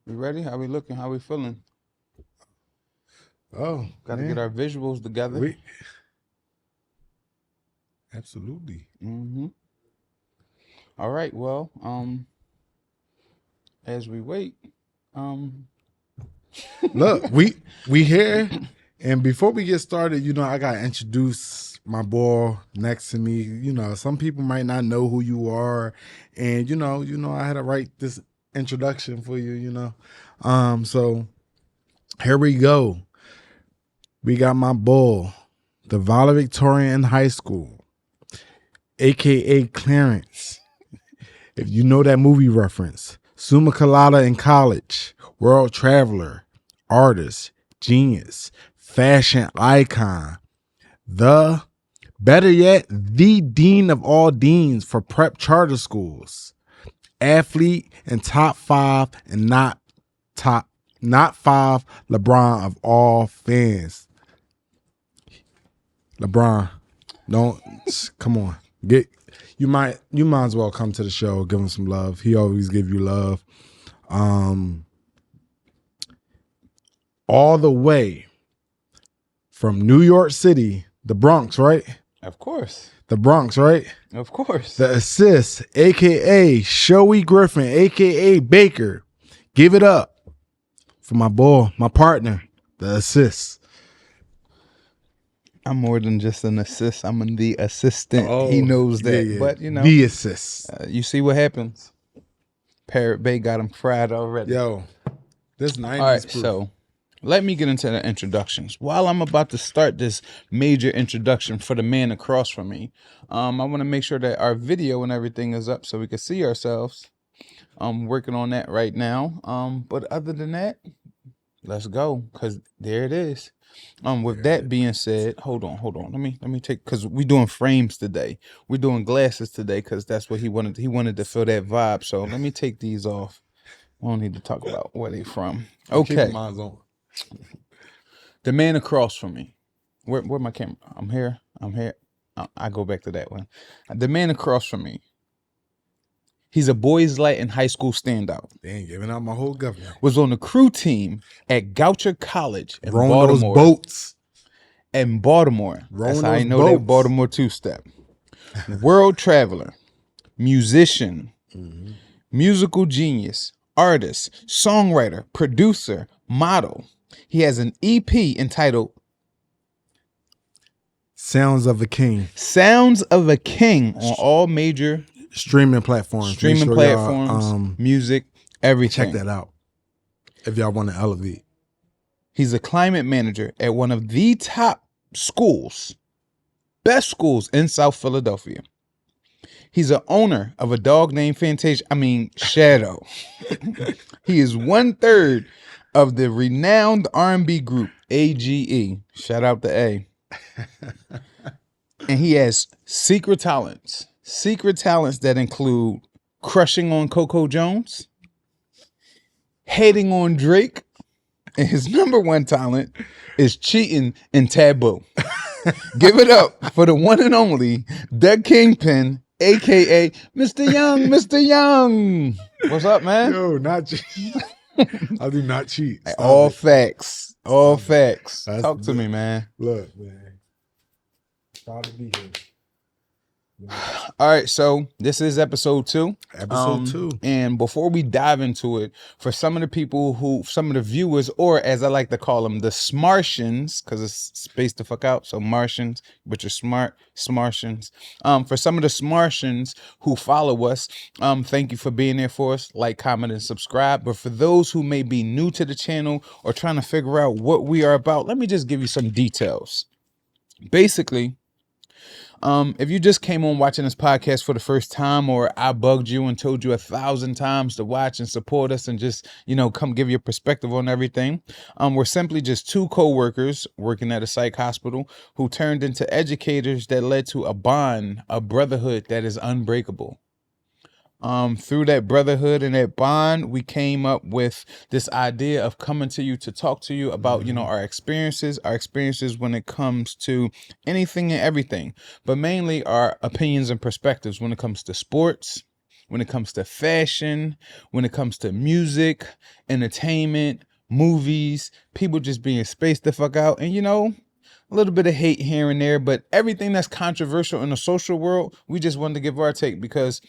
We ready? How we looking? How we feeling? Oh, Got to get our visuals together. Absolutely. All right. Well, as we wait, Look, we here, and before we get started, I gotta introduce my boy next to me. Some people might not know who you are, and I had to write this introduction for you. So here we go. We got my boy, the valedictorian in high school, aka Clarence. If you know that movie reference, summa cum laude in college, world traveler, artist, genius, fashion icon, better yet, the dean of all deans for prep charter schools, athlete and top five and not five LeBron of all fans. LeBron, don't come on. You might as well come to the show, give him some love. He always give you love. All the way from New York City, the Bronx, right? of course, The Bronx, right? of course. The assist, aka Showy Griffin, aka Baker. Give it up for my boy, my partner, the assist. I'm more than just an assist. I'm the assistant. He knows that. Yeah. But the assist. You see what happens. Parrot Bay got him fried already. Yo, this 90s All right, proof. so let me get into the introductions. While I'm about to start this major introduction for the man across from me, I want to make sure that our video and everything is up so we can see ourselves. I'm working on that right now. But other than that, let's go, because there it is. With that being said, hold on. Let me take, because we doing frames today. We're doing glasses today because that's what he wanted. He wanted to feel that vibe. So let me take these off. We don't need to talk about where they from. Okay. The man across from me. Where my camera? I'm here. I go back to that one. The man across from me. He's a boys' light and high school standout. They ain't giving out my whole government. Was on the crew team at Goucher College in Rowing Baltimore. those boats. In Baltimore. That's how I know that Baltimore two-step. World traveler, musician, musical genius, artist, songwriter, producer, model. He has an EP entitled Sounds of a King. Sounds of a King on all major streaming platforms. Music, everything. Check that out if y'all want to elevate. He's a climate manager at one of the top schools, best schools in South Philadelphia. He's an owner of a dog named Shadow. He is 1/3 of the renowned R&B group AGE. Shout out to A. And he has secret talents that include crushing on Coco Jones, hating on Drake, and his number one talent is cheating in Taboo. Give it up for the one and only, the Kingpin, aka Mr. Young. Mr. Young, what's up, man? Yo, not cheat. I do not cheat. All facts. Talk to me, man. Look, man. Proud to be here. All right, so this is episode 2. Episode 2. And before we dive into it, for some of the viewers, or as I like to call them, the SMARTIANS, because it's Space Da Fcuk Out, so Martians, but you're smart, SMARTIANS. For some of the SMARTIANS who follow us, thank you for being there for us. Like, comment, and subscribe. But for those who may be new to the channel or trying to figure out what we are about, let me just give you some details. Basically, if you just came on watching this podcast for the first time, or I bugged you and told you 1,000 times to watch and support us and just, come give your perspective on everything. We're simply just 2 co-workers working at a psych hospital who turned into educators that led to a bond, a brotherhood that is unbreakable. Through that brotherhood and that bond, we came up with this idea of coming to you to talk to you about, our experiences when it comes to anything and everything, but mainly our opinions and perspectives when it comes to sports, when it comes to fashion, when it comes to music, entertainment, movies, people just being spaced the fuck out. And, you know, a little bit of hate here and there, but everything that's controversial in the social world, we just wanted to give our take, because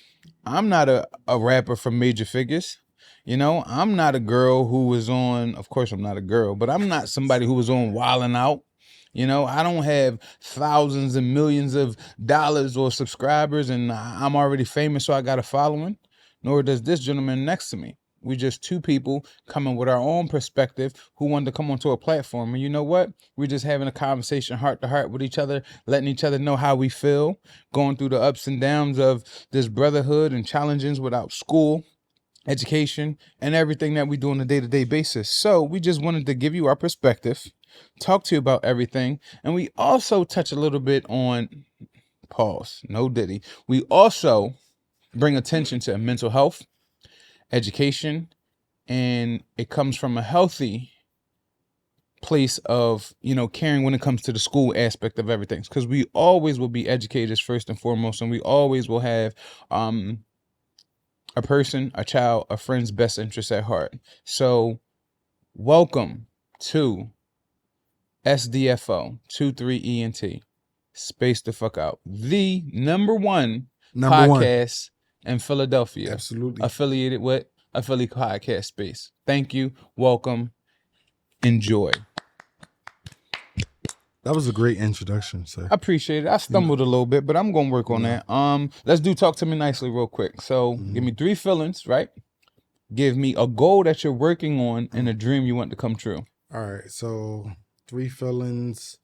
I'm not a rapper from Major Figures. You know, I'm not a girl who was on, of course I'm not a girl, but I'm not somebody who was on Wildin' Out. You know, I don't have thousands and millions of dollars or subscribers and I'm already famous, so I got a following. Nor does this gentleman next to me. We just two people coming with our own perspective who wanted to come onto a platform. And you know what? We're just having a conversation heart to heart with each other, letting each other know how we feel, going through the ups and downs of this brotherhood and challenges without school, education, and everything that we do on a day-to-day basis. So we just wanted to give you our perspective, talk to you about everything, and we also touch a little bit on, pause, no Diddy. We also bring attention to mental health, education, and it comes from a healthy place of, you know, caring when it comes to the school aspect of everything, because we always will be educators first and foremost, and we always will have a person, a child, a friend's best interest at heart. So welcome to SDFO 23ENT, Space Da Fcuk Out, the number one podcast in Philadelphia. Absolutely. Affiliated with a Philly podcast space. Thank you. Welcome. Enjoy. That was a great introduction, sir. I appreciate it. I stumbled a little bit, but I'm gonna work on that. Let's do talk to me nicely real quick. So give me 3 feelings, right? Give me a goal that you're working on and a dream you want to come true. All right. So 3 feelings.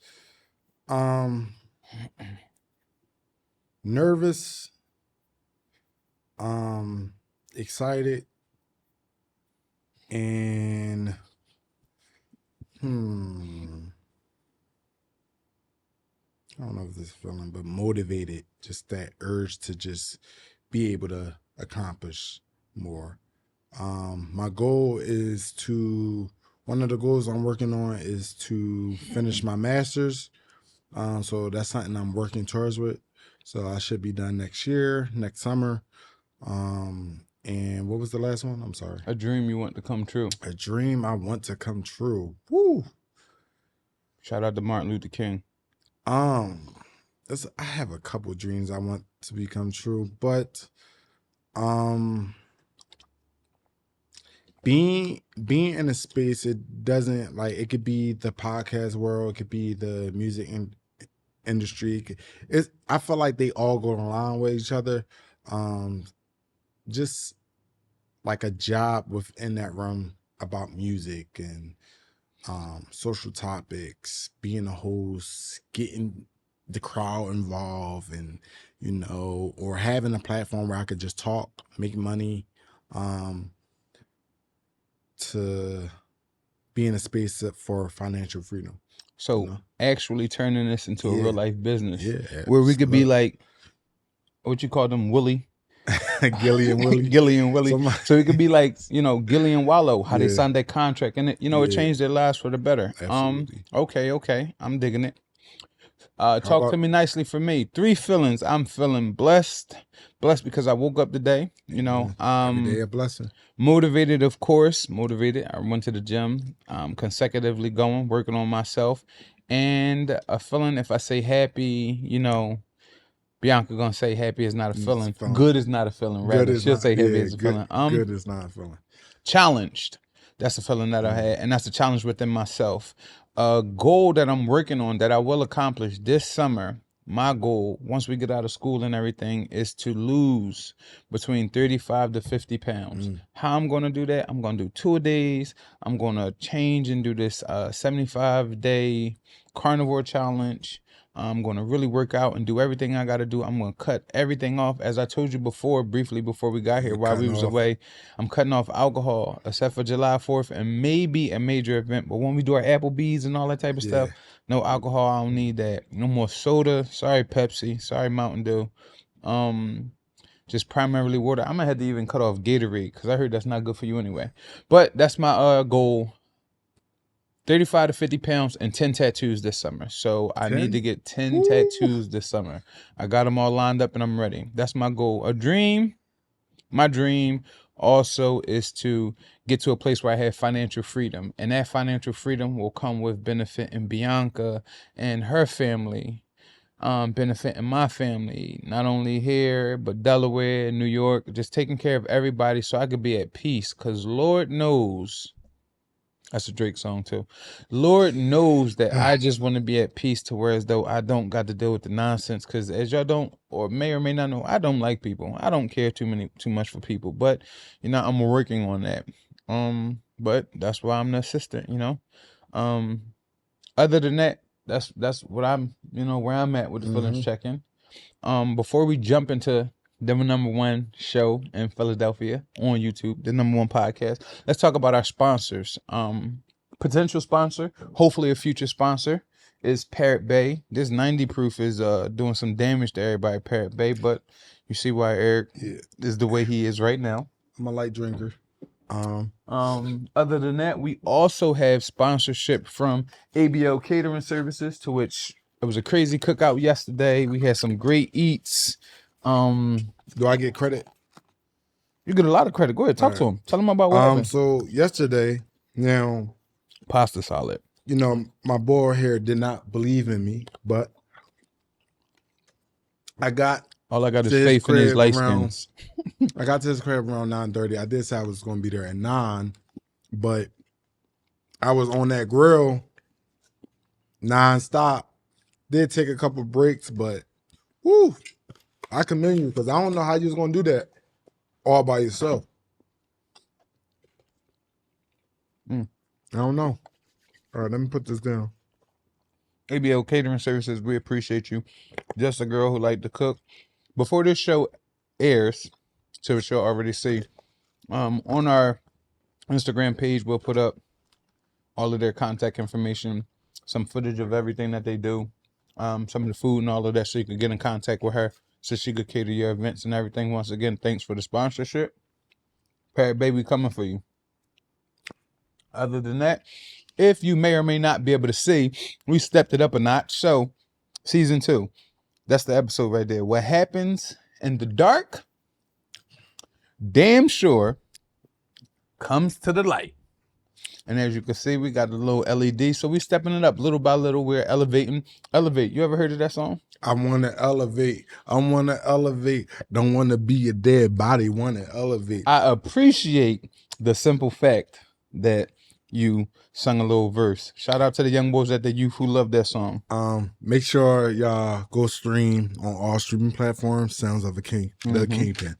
Nervous, excited, and I don't know if this feeling, but motivated. Just that urge to just be able to accomplish more. My goal is one of the goals I'm working on is to finish my master's. So that's something I'm working towards with. So I should be done next summer. And what was the last one? I'm sorry. A dream you want to come true. A dream I want to come true. Woo. Shout out to Martin Luther King. I have a couple dreams I want to become true, but being in a space, it doesn't, like, it could be the podcast world, it could be the music industry. I feel like they all go along with each other. Just like a job within that realm about music and social topics, being a host, getting the crowd involved, and or having a platform where I could just talk, make money, to be in a space for financial freedom. So actually turning this into a real life business, where we could be like, what you call them, Willie? Gilly and Willie. Gilly and Willie. So it could be like, Gilly and Wallow, how they signed that contract, and it changed their lives for the better. Absolutely. Okay. I'm digging it. Talk to me nicely for me. 3 feelings. I'm feeling blessed because I woke up today, every day a blessing. Motivated, of course, I went to the gym, consecutively working on myself, and a feeling. If I say happy, Bianca gonna say happy is not a feeling. Good is not a feeling. Rather, she'll say happy is a feeling. Good is not a feeling. Challenged. That's a feeling that I had, and that's a challenge within myself. A goal that I'm working on that I will accomplish this summer. My goal, once we get out of school and everything, is to lose between 35 to 50 pounds. How I'm going to do that? I'm going to do 2-a-days. I'm going to change and do this 75-day carnivore challenge. I'm going to really work out and do everything I got to do. I'm going to cut everything off. As I told you briefly before we got here, while we was away, I'm cutting off alcohol, except for July 4th and maybe a major event. But when we do our Applebee's and all that type of stuff, no alcohol. I don't need that. No more soda. Sorry, Pepsi. Sorry, Mountain Dew. Just primarily water. I'm going to have to even cut off Gatorade because I heard that's not good for you anyway. But that's my goal. 35 to 50 pounds and 10 tattoos this summer. So I need to get 10 tattoos this summer. I got them all lined up and I'm ready. That's my goal. A dream. My dream also is to get to a place where I have financial freedom, and that financial freedom will come with benefiting Bianca and her family, benefiting my family, not only here, but Delaware, New York, just taking care of everybody so I could be at peace. Because Lord knows, that's a Drake song too. Lord knows that I just want to be at peace to where as though I don't got to deal with the nonsense. Because as y'all don't, or may or may not know, I don't like people. I don't care too much for people. But I'm working on that. But that's why I'm the assistant. Other than that, that's what I'm, where I'm at with the feelings check-in. Before we jump into the #1 show in Philadelphia on YouTube, the #1 podcast, let's talk about our sponsors. Potential sponsor, hopefully a future sponsor, is Parrot Bay. This 90 proof is doing some damage to everybody at Parrot Bay, but you see why Eric is the way he is right now. I'm a light drinker. Other than that, we also have sponsorship from ABL Catering Services, to which it was a crazy cookout yesterday. We had some great eats. Do I get credit? You get a lot of credit. Go ahead, talk to him. Tell him about what happened. So yesterday, now, Pasta salad. My boy here did not believe in me, but All I got is faith in his light skins. I got to his crib around 9:30. I did say I was going to be there at 9, but I was on that grill nonstop. Did take a couple breaks, but whoo, I commend you because I don't know how you was going to do that all by yourself. I don't know. All right, let me put this down. ABL Catering Services, we appreciate you. Just a girl who liked to cook. Before this show airs, so which you'll already see, on our Instagram page, we'll put up all of their contact information, some footage of everything that they do, some of the food and all of that, so you can get in contact with her so she could cater your events and everything. Once again, thanks for the sponsorship. Parrot Baby coming for you. Other than that, if you may or may not be able to see, we stepped it up a notch. So, season 2, that's the episode right there. What happens in the dark, damn sure, comes to the light. And as you can see, we got a little LED. So we stepping it up little by little. We're elevating. Elevate. You ever heard of that song? I want to elevate. I want to elevate. Don't want to be a dead body. Want to elevate. I appreciate the simple fact that you sung a little verse. Shout out to the young boys at the youth who love that song. Make sure y'all go stream on all streaming platforms. Sounds of a King, the Kingpin.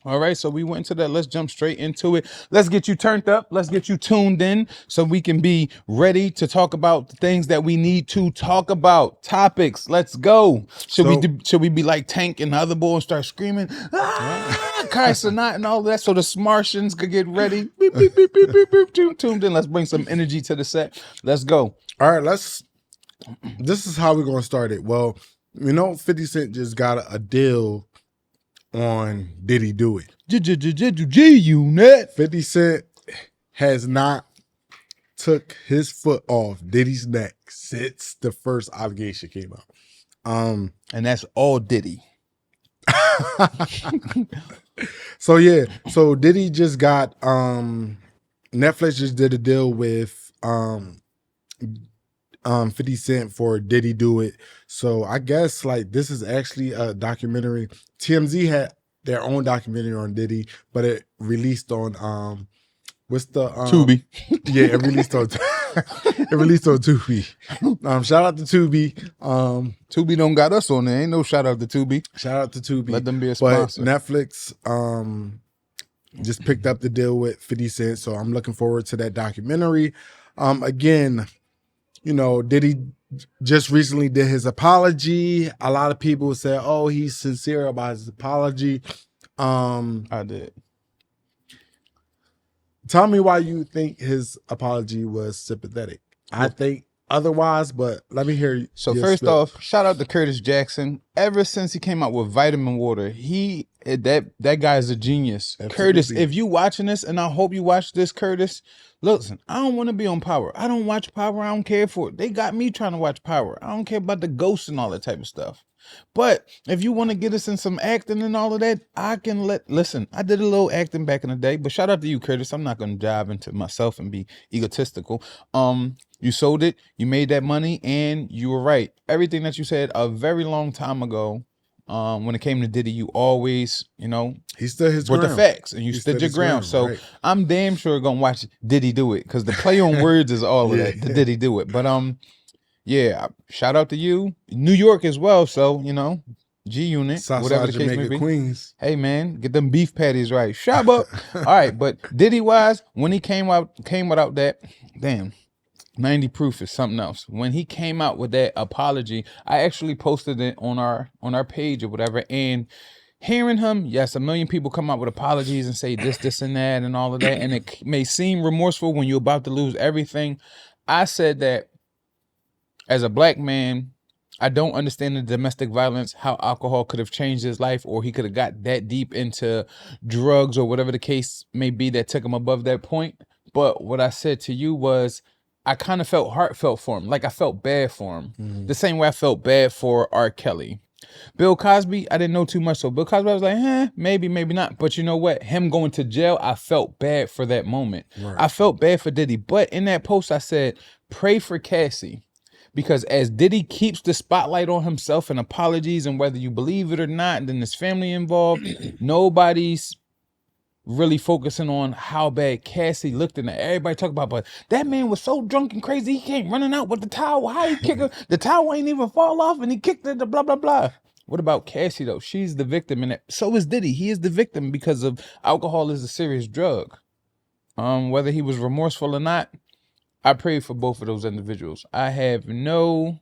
All right, so we went into that. Let's jump straight into it. Let's get you turned up. Let's get you tuned in so we can be ready to talk about the things that we need to talk about. Topics. Let's go. Should we be like Tank and the other boy and start screaming, Kai and all that, so the SMARTIANS could get ready? Beep, beep, beep, beep, beep, beep, tuned in. Let's bring some energy to the set. Let's go. All right, this is how we're going to start it. Well, 50 Cent just got a deal on Diddy Do It. G-Unit. 50 Cent has not took his foot off Diddy's neck since the first allegation came out. And that's all Diddy. So Diddy just got Netflix just did a deal with 50 Cent for Diddy Do It. So I guess like this is actually a documentary. TMZ had their own documentary on Diddy, but it released on what's the Tubi. Yeah, it released on Tubi. Shout out to Tubi. Tubi don't got us on there. Ain't no shout out to Tubi. Shout out to Tubi. Let them be a sponsor. But Netflix just picked up the deal with 50 Cent, so I'm looking forward to that documentary. Again, Diddy just recently did his apology. A lot of people said, "Oh, he's sincere about his apology." I did. Tell me why you think his apology was sympathetic. I think otherwise, but let me hear you. So first off, shout out to Curtis Jackson. Ever since he came out with Vitamin Water, that guy is a genius. Absolutely. Curtis, if you watching this, and I hope you watch this, Curtis, listen, I don't want to be on Power. I don't watch Power. I don't care for it. They got me trying to watch Power. I don't care about the ghosts and all that type of stuff. But if you want to get us in some acting and all of that, I can listen, I did a little acting back in the day, but shout out to you, Curtis. I'm not going to dive into myself and be egotistical. You sold it, you made that money, and you were right. Everything that you said a very long time ago, when it came to Diddy, you always, He stood his brought the ground. facts and you He stood stood your his ground. ground, So right. I'm damn sure gonna watch Diddy do it, because the play on words is all of Yeah. that. The Diddy do it. But yeah, shout out to you, New York as well. So G Unit, whatever Southside the case may Jamaica, be. Queens. Hey man, get them beef patties right. Shab up. All right, but Diddy wise, when he came without that, damn. 90 proof is something else. When he came out with that apology, I actually posted it on our page or whatever, and hearing him, yes, a million people come out with apologies and say this and that and all of that, and it may seem remorseful when you're about to lose everything. I said that as a black man, I don't understand the domestic violence, how alcohol could have changed his life, or he could have got that deep into drugs or whatever the case may be that took him above that point. But what I said to you was, I kind of felt heartfelt for him. Like I felt bad for him. The same way I felt bad for R. Kelly. Bill Cosby, I didn't know too much. So Bill Cosby, I was like, maybe, maybe not. But you know what? Him going to jail, I felt bad for that moment. Right. I felt bad for Diddy. But in that post, I said, pray for Cassie. Because as Diddy keeps the spotlight on himself and apologies, and whether you believe it or not, and then his family involved, nobody's really focusing on how bad Cassie looked in that. Everybody talk about, but that man was so drunk and crazy, he came running out with the towel. How he kick her? The towel ain't even fall off, and he kicked it, blah, blah, blah. What about Cassie, though? She's the victim in it. So is Diddy. He is the victim because of alcohol is a serious drug. Whether he was remorseful or not, I pray for both of those individuals. I have no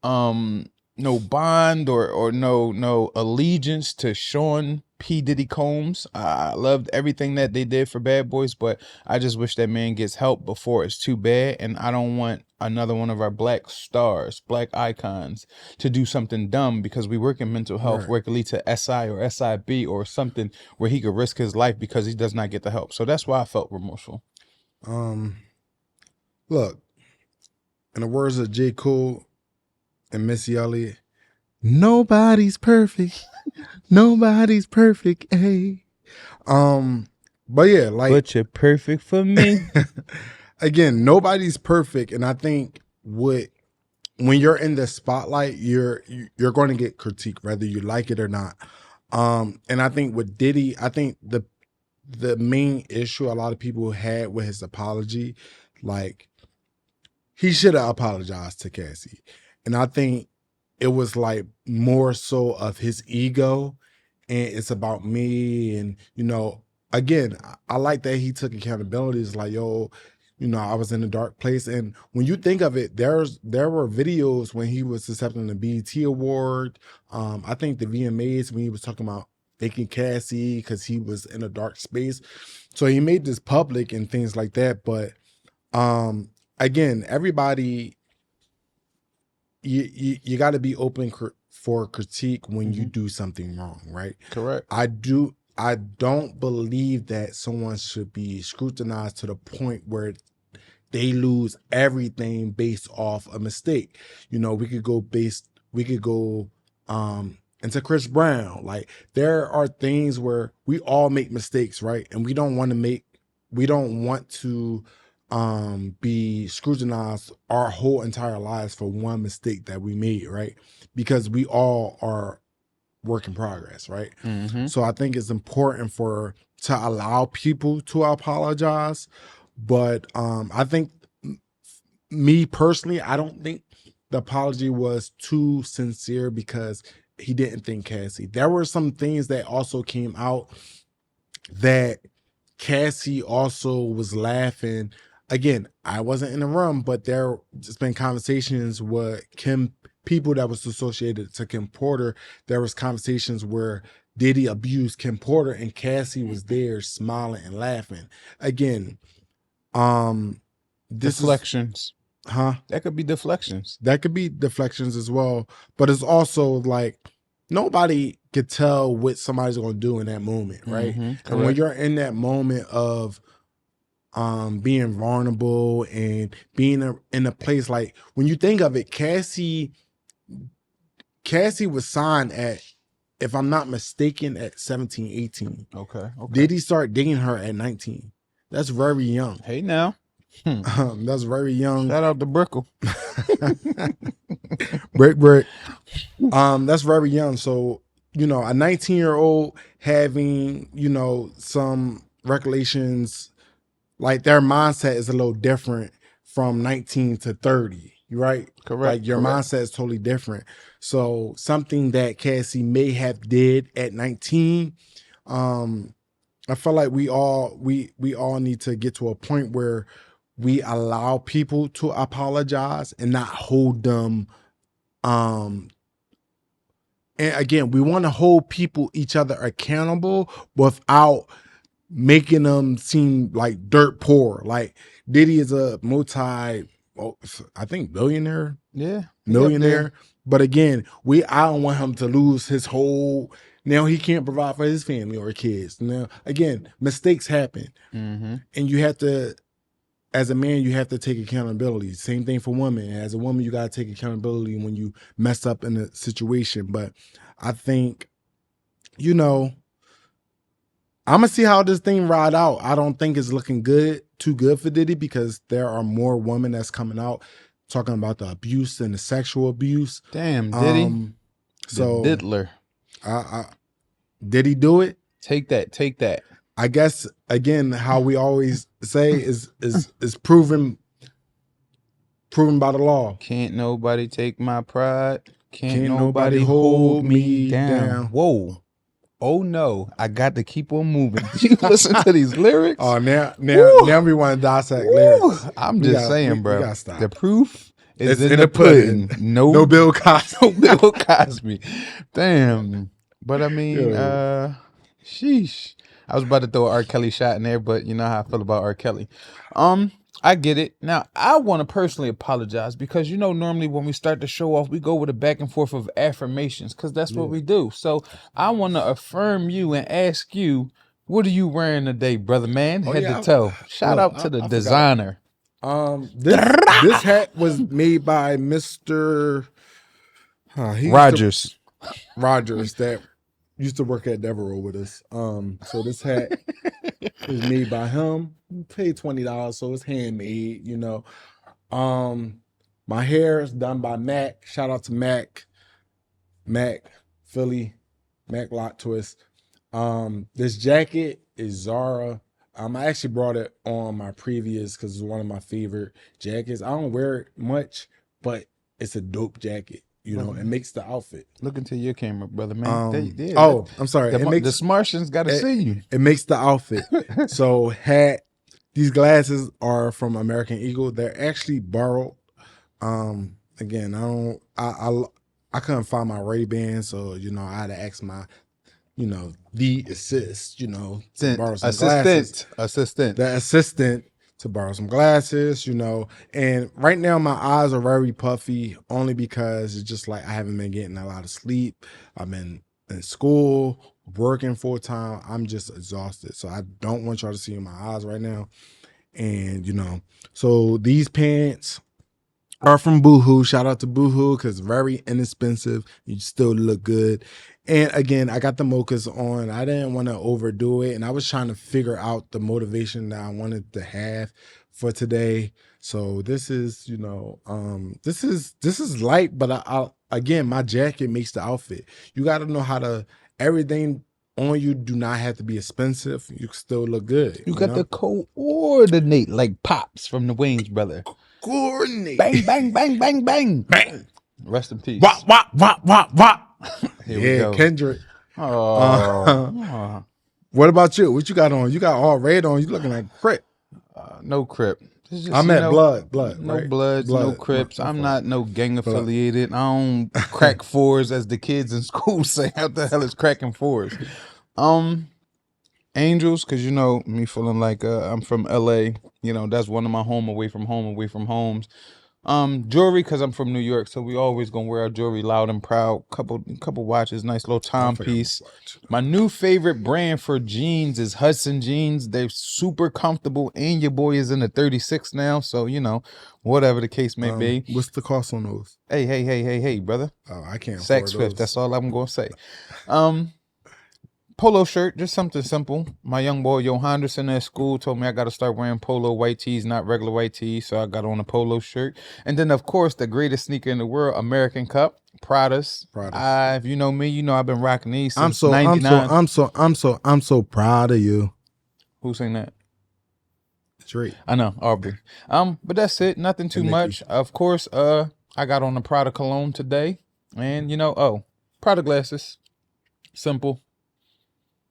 bond or no allegiance to Sean P. Diddy Combs. I loved everything that they did for Bad Boys, but I just wish that man gets help before it's too bad. And I don't want another one of our black stars, black icons, to do something dumb because we work in mental health, Right. where it could lead to SI or SIB or something where he could risk his life because he does not get the help. So that's why I felt remorseful. Look, in the words of J. Cole and Missy Elliott, nobody's perfect. Nobody's perfect. Hey. But yeah, like, But you're perfect for me. again, nobody's perfect, and I think when you're in the spotlight, you're going to get critique whether you like it or not. And I think with Diddy, I think the main issue a lot of people had with his apology, like, he should have apologized to Cassie, and I think it was like more so of his ego, and it's about me, and again, I like that he took accountability. It's like, yo, I was in a dark place. And when you think of it, there were videos when he was accepting the BET Award. I think the VMAs, when he was talking about thanking Cassie because he was in a dark space. So he made this public and things like that. But again, everybody, you got to be open for critique when you do something wrong, right? Correct. I don't believe that someone should be scrutinized to the point where they lose everything based off a mistake. We could go into Chris Brown. Like, there are things where we all make mistakes, right? And we don't want to be scrutinized our whole entire lives for one mistake that we made, right? Because we all are work in progress, right? Mm-hmm. So I think it's important to allow people to apologize. But I think, me personally, I don't think the apology was too sincere because he didn't thank Cassie. There were some things that also came out that Cassie also was laughing. Again, I wasn't in the room, but there just been conversations with people that was associated to Kim Porter. There was conversations where Diddy abused Kim Porter and Cassie was there smiling and laughing. Again, Deflections. That could be deflections. That could be deflections as well. But it's also like, nobody could tell what somebody's going to do in that moment, right? And when you're in that moment of being vulnerable and being in a place, like, when you think of it, Cassie Cassie was signed at, if I'm not mistaken, at 17, 18. Okay. Diddy start dating her at 19. That's very young. Hey now. That's very young. Shout out to Brickle. Brick. That's very young. So, you know, a 19-year-old having, you know, some regulations, like their mindset is a little different from 19 to 30, right? Correct. Like your mindset is totally different. So something that Cassie may have did at 19, I feel like we all need to get to a point where we allow people to apologize and not hold them. And again, we want to hold each other accountable without making them seem like dirt poor. Like Diddy is a I think billionaire, millionaire. But again, I don't want him to lose his whole. Now he can't provide for his family or kids. Now again, mistakes happen, and you have to. As a man, you have to take accountability. Same thing for women. As a woman, you got to take accountability when you mess up in a situation. But I think, you know, I'm going to see how this thing ride out. I don't think it's looking too good for Diddy, because there are more women that's coming out talking about the abuse and the sexual abuse. Damn, Diddy. So the diddler. Did he do it? Take that. I guess, again, how we always say is proven by the law. Can't nobody take my pride. Can't nobody nobody hold me down. down. Whoa. Oh no, I got to keep on moving. You listen to these lyrics. Oh, now we want to dissect lyrics. I'm just saying, bro. We gotta stop. The proof is It's in the pudding. No Bill Cosby. No Bill Cosby. Damn. But I mean, sheesh. I was about to throw an R. Kelly shot in there, but you know how I feel about R. Kelly. I get it. Now, I want to personally apologize because, you know, normally when we start the show off, we go with a back and forth of affirmations because that's what we do. So I want to affirm you and ask you, what are you wearing today, brother man? Head to toe. Shout out to the designer. This hat was made by Mr. Rogers. Rogers, that used to work at Devereaux with us. So this hat is made by him. We paid $20, so it's handmade, you know. My hair is done by Mac. Shout out to Mac, Philly, Mac Lot Twist. This jacket is Zara. I actually brought it on my previous because it's one of my favorite jackets. I don't wear it much, but it's a dope jacket. You know, it makes the outfit. Look into your camera, brother man. I'm sorry. The Smartians got to see you. It makes the outfit. So these glasses are from American Eagle. They're actually borrowed. Again, I couldn't find my Ray-Ban, so you know I had to ask my, you know, the assist, you know, to borrow some glasses. The assistant to borrow some glasses, you know. And right now my eyes are very puffy, only because it's just like I haven't been getting a lot of sleep. I've been in school, working full time. I'm just exhausted. So I don't want y'all to see my eyes right now. And, you know, so these pants are from Boohoo. Shout out to Boohoo, because very inexpensive. You still look good. And again, I got the mochas on. I didn't want to overdo it. And I was trying to figure out the motivation that I wanted to have for today. So this is, you know, this is light, but I again, my jacket makes the outfit. You got to know everything on you do not have to be expensive. You can still look good. You got to coordinate like Pops from the Wayans brother. Coordinate. Bang, bang, bang, bang, bang. Bang. Rest in peace. Wop, wop, wop, wop, wop. Here we go. Kendrick. Oh. What about you? What you got on? You got all red on. You looking like Crip. No Crip. I'm at blood. No right? Bloods, no Crips. I'm not no gang affiliated. I don't crack fours, as the kids in school say. What the hell is cracking fours? Angels, because you know me feeling like I'm from LA. You know, that's one of my home away from homes. Jewelry, because I'm from New York, so we always gonna wear our jewelry loud and proud. Couple watches, nice little timepiece. My new favorite brand for jeans is Hudson jeans. They're super comfortable, and your boy is in the 36 now, so whatever the case may be. What's the cost on those? Hey, brother. Oh, I can't Saks afford Fifth. those. That's all I'm gonna say. Polo shirt, just something simple. My young boy Joe Henderson at school told me I got to start wearing polo white tees, not regular white tees. So I got on a polo shirt. And then, of course, the greatest sneaker in the world, American Cup, Pradas. If you know me, you know I've been rocking these since 99. I'm so proud of you. Who's saying that? Drake. I know, Aubrey. But that's it. Nothing too much. Of course, I got on the Prada cologne today. And, Prada glasses. Simple.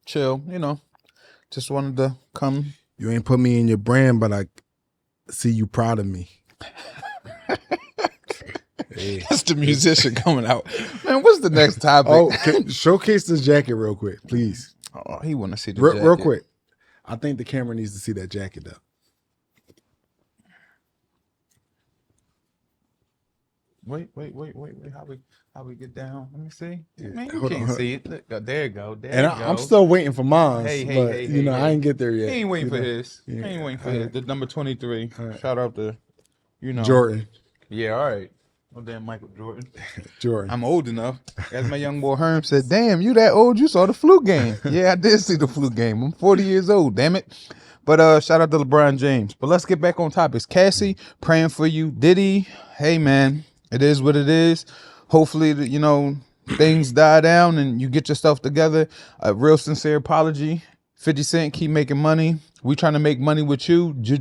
Chill, just wanted to come. You ain't put me in your brand, but I see you proud of me. Hey. That's the musician coming out. Man, what's the next topic? Showcase this jacket real quick, please. Oh, he want to see the jacket. Real quick. quick. I think the camera needs to see that jacket, though. Wait. How we get down? Let me see. Man, you can't see it. Look, there you go. I'm still waiting for mine. Hey, I ain't get there yet. He ain't waiting for his. He ain't waiting for his. The number 23. Right. Shout out to, Jordan. Yeah, all right. Oh, damn, Michael Jordan. Jordan. I'm old enough. As my young boy Herm said, damn, you that old? You saw the flu game. Yeah, I did see the flu game. I'm 40 years old, damn it. But shout out to LeBron James. But let's get back on topics. Cassie, praying for you. Diddy, hey, man, it is what it is. Hopefully, things die down and you get yourself together. A real sincere apology. 50 Cent, keep making money. We trying to make money with you. G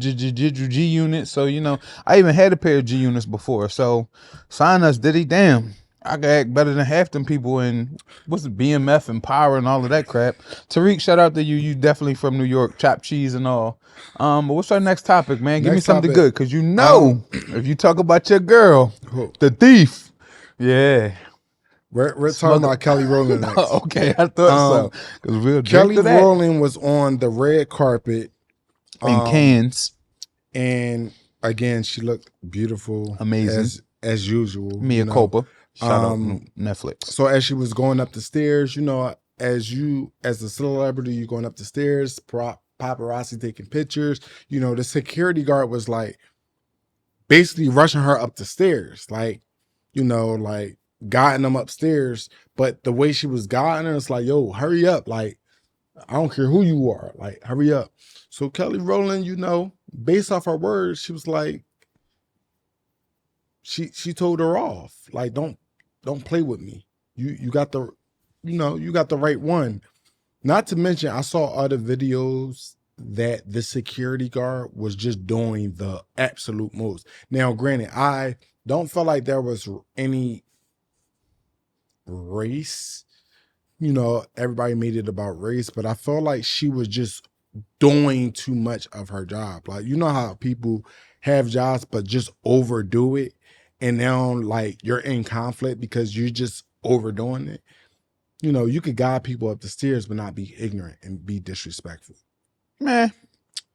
unit. So, I even had a pair of G units before. So sign us, Diddy. Damn. I can act better than half them people in what's it, BMF and Power and all of that crap. Tariq, shout out to you. You definitely from New York, chopped cheese and all. But what's our next topic, man? Give me something good, because if you talk about your girl, the thief. Yeah. We're talking about Kelly Rowland next. Okay, I thought so. Because Kelly Rowland was on the red carpet in Cannes, and again, she looked beautiful, amazing as usual. Mea culpa. Shout out Netflix. So as she was going up the stairs, as a celebrity, you're going up the stairs, paparazzi taking pictures. The security guard was like basically rushing her up the stairs, like guiding them upstairs. But the way she was guiding her, it's like, yo, hurry up. Like, I don't care who you are. Like, hurry up. So Kelly Rowland, based off her words, she was like, she told her off. Like, don't play with me. You got the, you got the right one. Not to mention, I saw other videos that the security guard was just doing the absolute most. Now, granted, I don't feel like there was any race, everybody made it about race, but I felt like she was just doing too much of her job. Like, how people have jobs but just overdo it, and now like you're in conflict because you're just overdoing it. You could guide people up the stairs but not be ignorant and be disrespectful. Man.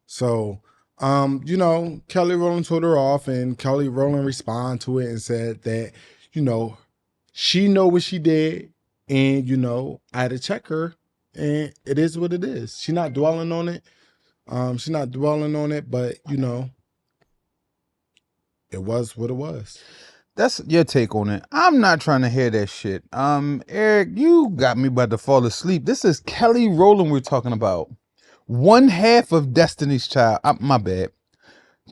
So Kelly Rowland told her off, and Kelly Rowland responded to it and said that she know what she did, and I had to check her, and it is what it is. She's not dwelling on it. But it was what it was. That's your take on it. I'm not trying to hear that shit. Eric, you got me about to fall asleep. This is Kelly Rowland we're talking about. One half of Destiny's Child. My bad.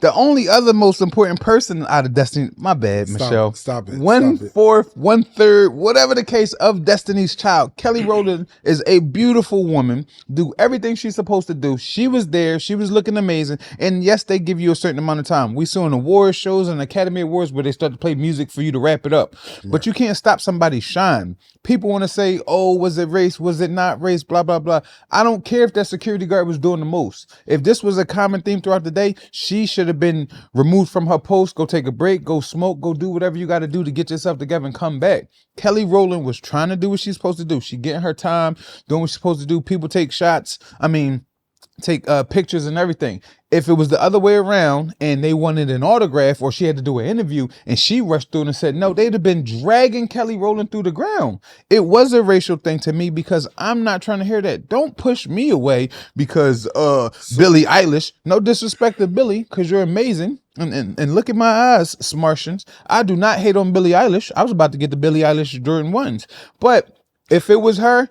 The only other most important person out of Destiny, my bad, Michelle. Stop it. 1/4, 1/3, whatever the case of Destiny's Child. Kelly Rowland is a beautiful woman. Do everything she's supposed to do. She was there. She was looking amazing. And yes, they give you a certain amount of time. We saw in award shows and Academy Awards where they start to play music for you to wrap it up. Right. But you can't stop somebody's shine. People want to say, oh, was it race? Was it not race? Blah, blah, blah. I don't care if that security guard was doing the most. If this was a common theme throughout the day, she should have been removed from her post, go take a break, go smoke, go do whatever you got to do to get yourself together and come back. Kelly Rowland was trying to do what she's supposed to do. She getting her time, doing what she's supposed to do. People take shots. I mean, take pictures and everything. If it was the other way around and they wanted an autograph or she had to do an interview and she rushed through and said no, they'd have been dragging Kelly Rowland through the ground. It was a racial thing to me because I'm not trying to hear that. Don't push me away because Billie Eilish. No disrespect to Billie, because you're amazing. And look at my eyes, Smartians. I do not hate on Billie Eilish. I was about to get the Billie Eilish Jordan 1s. But if it was her,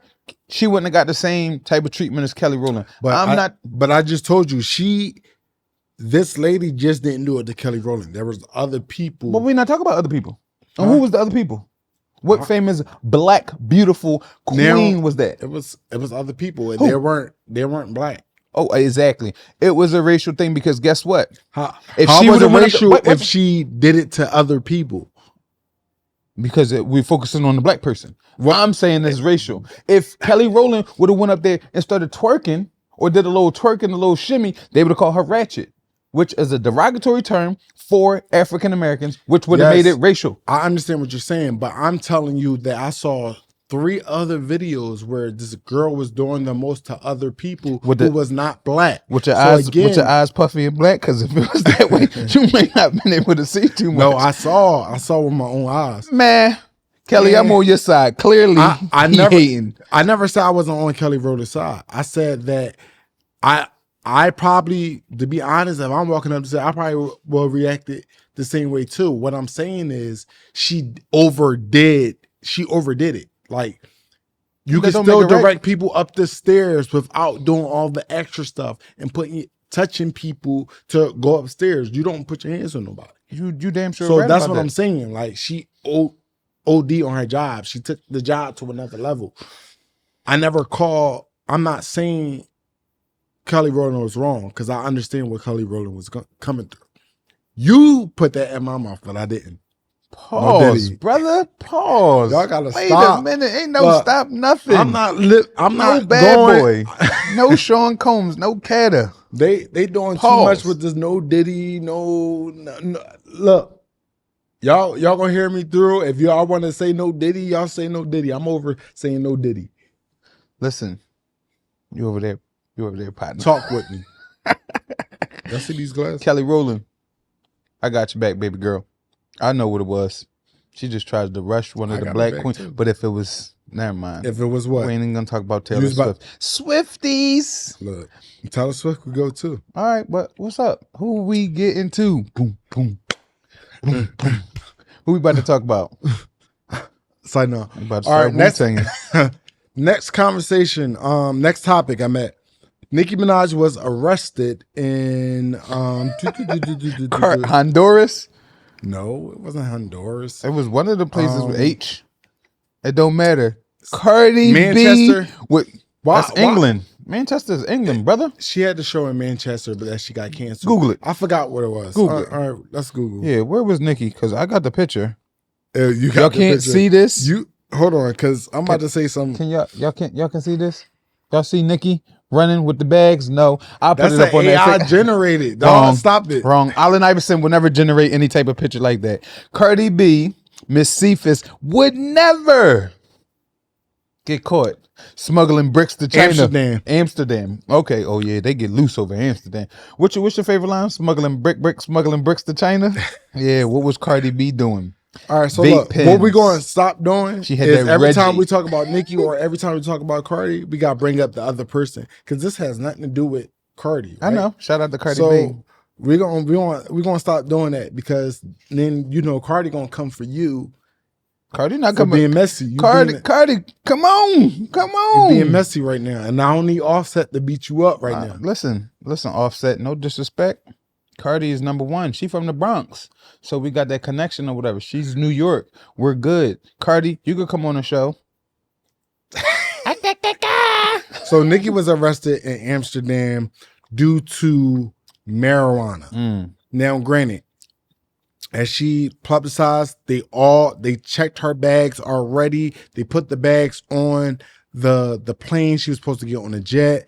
she wouldn't have got the same type of treatment as Kelly Rowland. But I just told you, this lady just didn't do it to Kelly Rowland. There was other people. But we're not talking about other people. And who was the other people? What famous black beautiful queen was that? It was other people, and they weren't black. Oh, exactly. It was a racial thing because guess what? How was it racial if she did it to other people? Because we're focusing on the black person. What I'm saying is racial. If Kelly Rowland would have went up there and started twerking or did a little twerk and a little shimmy, they would have called her ratchet, which is a derogatory term for African Americans, which would have made it racial. I understand what you're saying, but I'm telling you that I saw 3 other videos where this girl was doing the most to other people who was not black. With your eyes puffy and black, because if it was that way, you may not have been able to see too much. No, I saw with my own eyes. Man, Kelly, I'm on your side. Clearly, I never said I wasn't on Kelly Rowland's side. I said that I probably, to be honest, if I'm walking up to say, I probably will react it the same way too. What I'm saying is she overdid it. Like, you can still direct people up the stairs without doing all the extra stuff and touching people to go upstairs. You don't put your hands on nobody. You damn sure. So that's what I'm saying. Like, she OD on her job. She took the job to another level. I'm not saying Kelly Rowland was wrong, because I understand what Kelly Rowland was coming through. You put that in my mouth, but I didn't. Pause, brother. Pause. Y'all gotta Wait stop. a minute. Ain't no stop nothing. I'm not bad boy. No Sean Combs. No Catter. They doing too much with this no Diddy. No. Look, y'all gonna hear me through. If y'all want to say no Diddy, y'all say no Diddy. I'm over saying no Diddy. Listen, you over there, partner. Talk with me. Y'all see these glasses? Kelly Rowland, I got your back, baby girl. I know what it was. She just tried to rush one of the black queens. But if it was, never mind. If it was what? We ain't even gonna talk about Taylor Swift. Swifties. Look, Taylor Swift could go too. All right, but what's up? Who we getting to? Boom, boom, boom, boom. Who we about to talk about? Sign on. All right, next conversation. Next topic. I'm at. Nicki Minaj was arrested in Honduras. No, it wasn't Honduras. It was one of the places with H. It don't matter. Cardi Manchester. B. That's England. Manchester's England, brother. She had the show in Manchester, but that she got canceled. Google it. I forgot what it was. Google it. All right, let's Google. Yeah, where was Nicki? Because I got the picture. Y'all can't see this. Hold on, because I'm about to say something. Can y'all can see this? Y'all see Nicki running with the bags? No, I'll put it up on AI that. generated. Wrong. Stop it. Wrong. Allen Iverson will never generate any type of picture like that. Cardi B, Miss Cephas would never get caught smuggling bricks to China. Amsterdam. Okay. Oh yeah, they get loose over Amsterdam. What's your favorite line? Smuggling bricks to China. Yeah. What was Cardi B doing? All right, so look, what we going to stop doing she had is that every time we talk about Nicki or every time we talk about Cardi, we got to bring up the other person, because this has nothing to do with Cardi. Right? I know. Shout out to Cardi B. So we're gonna stop doing that, because then Cardi gonna come for you. Cardi not for coming. Being messy. Cardi, come on. You're being messy right now, and I don't need Offset to beat you up right now. Listen, Offset. No disrespect. Cardi is number one. She from the Bronx. So we got that connection or whatever. She's New York. We're good. Cardi, you could come on the show. So Nicki was arrested in Amsterdam due to marijuana. Now, granted, as she publicized, they checked her bags already. They put the bags on the plane she was supposed to get on the jet.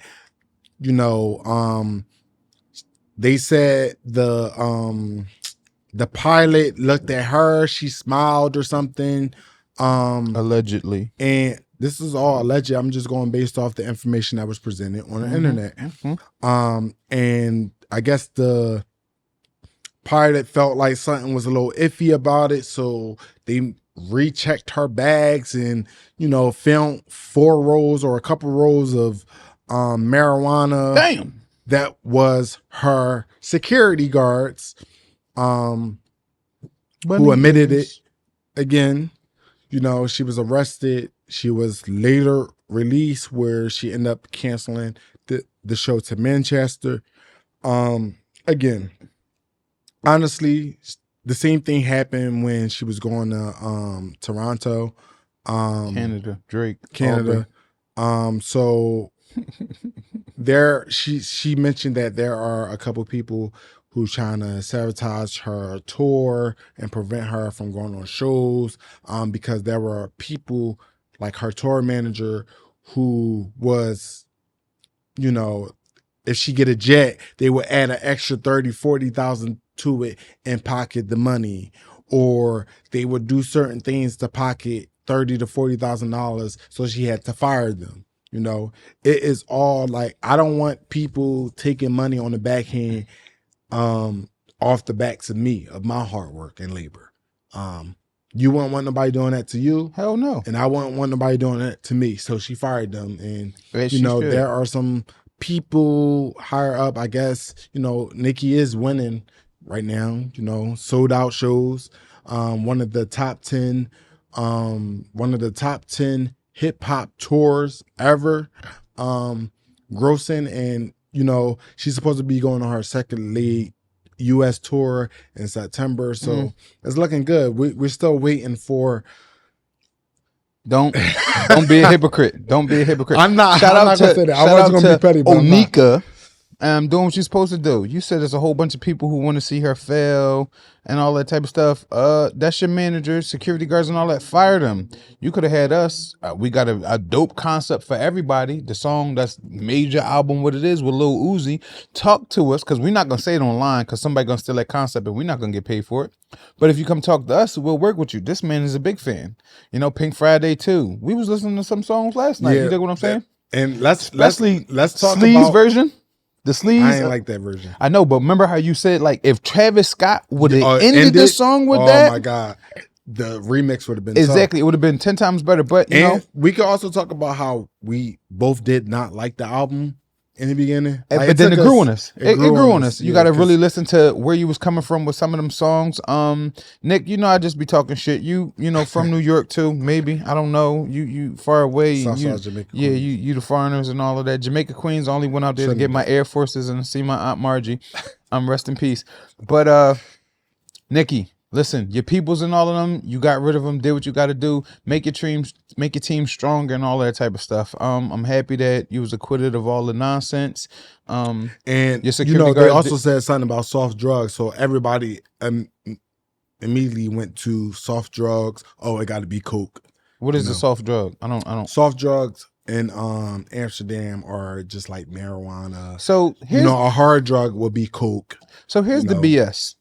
They said the pilot looked at her, she smiled or something. Allegedly. And this is all alleged. I'm just going based off the information that was presented on the internet. And I guess the pilot felt like something was a little iffy about it, so they rechecked her bags and, you know, found 4 rolls or a couple rolls of marijuana. Damn. That was her security guards, who admitted it. Again, you know, she was arrested. She was later released, where she ended up canceling the show to Manchester. Again, honestly, the same thing happened when she was going to Toronto, Canada, Drake, Canada. So she mentioned that there are a couple people who trying to sabotage her tour and prevent her from going on shows, because there were people like her tour manager who was, you know, if she get a jet, they would add an extra 30,000-40,000 to it and pocket the money, or they would do certain things to pocket $30,000 to $40,000. So she had to fire them. You know, it is all like, I don't want people taking money on the backhand, off the backs of me, of my hard work and labor. You wouldn't want nobody doing that to you. Hell no. And I wouldn't want nobody doing that to me. So she fired them. And, you know, there are some people higher up, I guess, you know, Nicki is winning right now, you know, sold out shows. One of the top 10 hip hop tours ever, grossing. And, you know, she's supposed to be going on her second leg US tour in September. So it's looking good. We're still waiting for. Don't be a hypocrite. Don't be a hypocrite. I'm not. Shout I'm out not gonna to say that. shout I was out gonna to be petty, but Onika. Doing what you're supposed to do. You said there's a whole bunch of people who want to see her fail and all that type of stuff. That's your manager, security guards, and all that. Fire them. You could have had us. We got a dope concept for everybody. The song that's made your album what it is with Lil Uzi. Talk to us, because we're not gonna say it online, because somebody gonna steal that concept and we're not gonna get paid for it. But if you come talk to us, we'll work with you. This man is a big fan. You know, Pink Friday too. We was listening to some songs last night. You dig what I'm saying? And let's talk Sleaze about version. The Sleaze. I ain't like that version. I know, but remember how you said, like, if Travis Scott would have ended the song with that? Oh my God. The remix would have been exactly. tough. It would have been 10 times better. But you know, we could also talk about how we both did not like the album in the beginning. Like, but then it grew on us. It grew on us. You got to Yeah, really listen to where you was coming from with some of them songs. Nick, you know, I just be talking shit. You know, from New York too, maybe. I don't know. You far away. Southside Jamaica Yeah, Queens. you the foreigners and all of that. Jamaica Queens. I only went out there to get my Air Forces and see my Aunt Margie. Rest in peace. But Nikki, listen, your peoples and all of them, you got rid of them, did what you got to do, make your team stronger and all that type of stuff. I'm happy that you was acquitted of all the nonsense. And your you know, they guard also said something about soft drugs, so everybody immediately went to soft drugs. Oh, it got to be coke. What is a soft drug? I don't. Soft drugs in Amsterdam are just like marijuana. So you know, a hard drug would be coke. So here's the BS.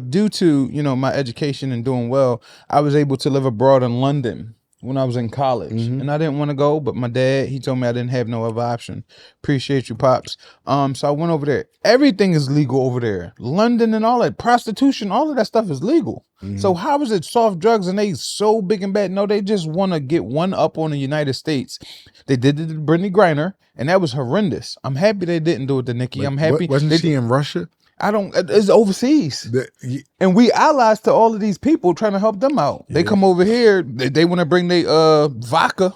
Due to, you know, my education and doing well, I was able to live abroad in London when I was in college. And I didn't want to go, but my dad, he told me I didn't have no other option. Appreciate you, Pops. So I went over there. Everything is legal over there. London and all that, prostitution, all of that stuff is legal. So how is it soft drugs and they so big and bad? No, they just want to get one up on the United States. They did it to Brittany Griner, and that was horrendous. I'm happy they didn't do it to Nikki. I'm happy. Wasn't she in Russia? It's overseas. And we allies to all of these people trying to help them out. They come over here, they want to bring their vodka,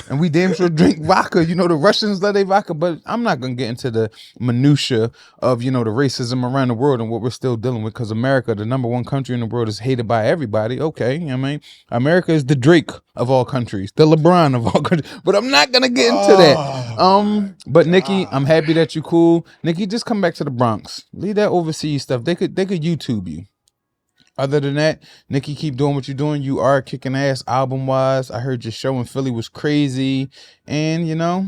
and we damn sure drink vodka. You know, the Russians love their vodka, but I'm not going to get into the minutia of, you know, the racism around the world and what we're still dealing with, because America, the #1 country in the world, is hated by everybody. Okay, you know what I mean? America is the Drake of all countries, the LeBron of all countries, but I'm not going to get into that. But Nikki, I'm happy that you cool. Nikki, just come back to the Bronx. Leave that overseas stuff. They could YouTube you. Other than that, Nikki, keep doing what you're doing. You are kicking ass album-wise. I heard your show in Philly was crazy. And, you know,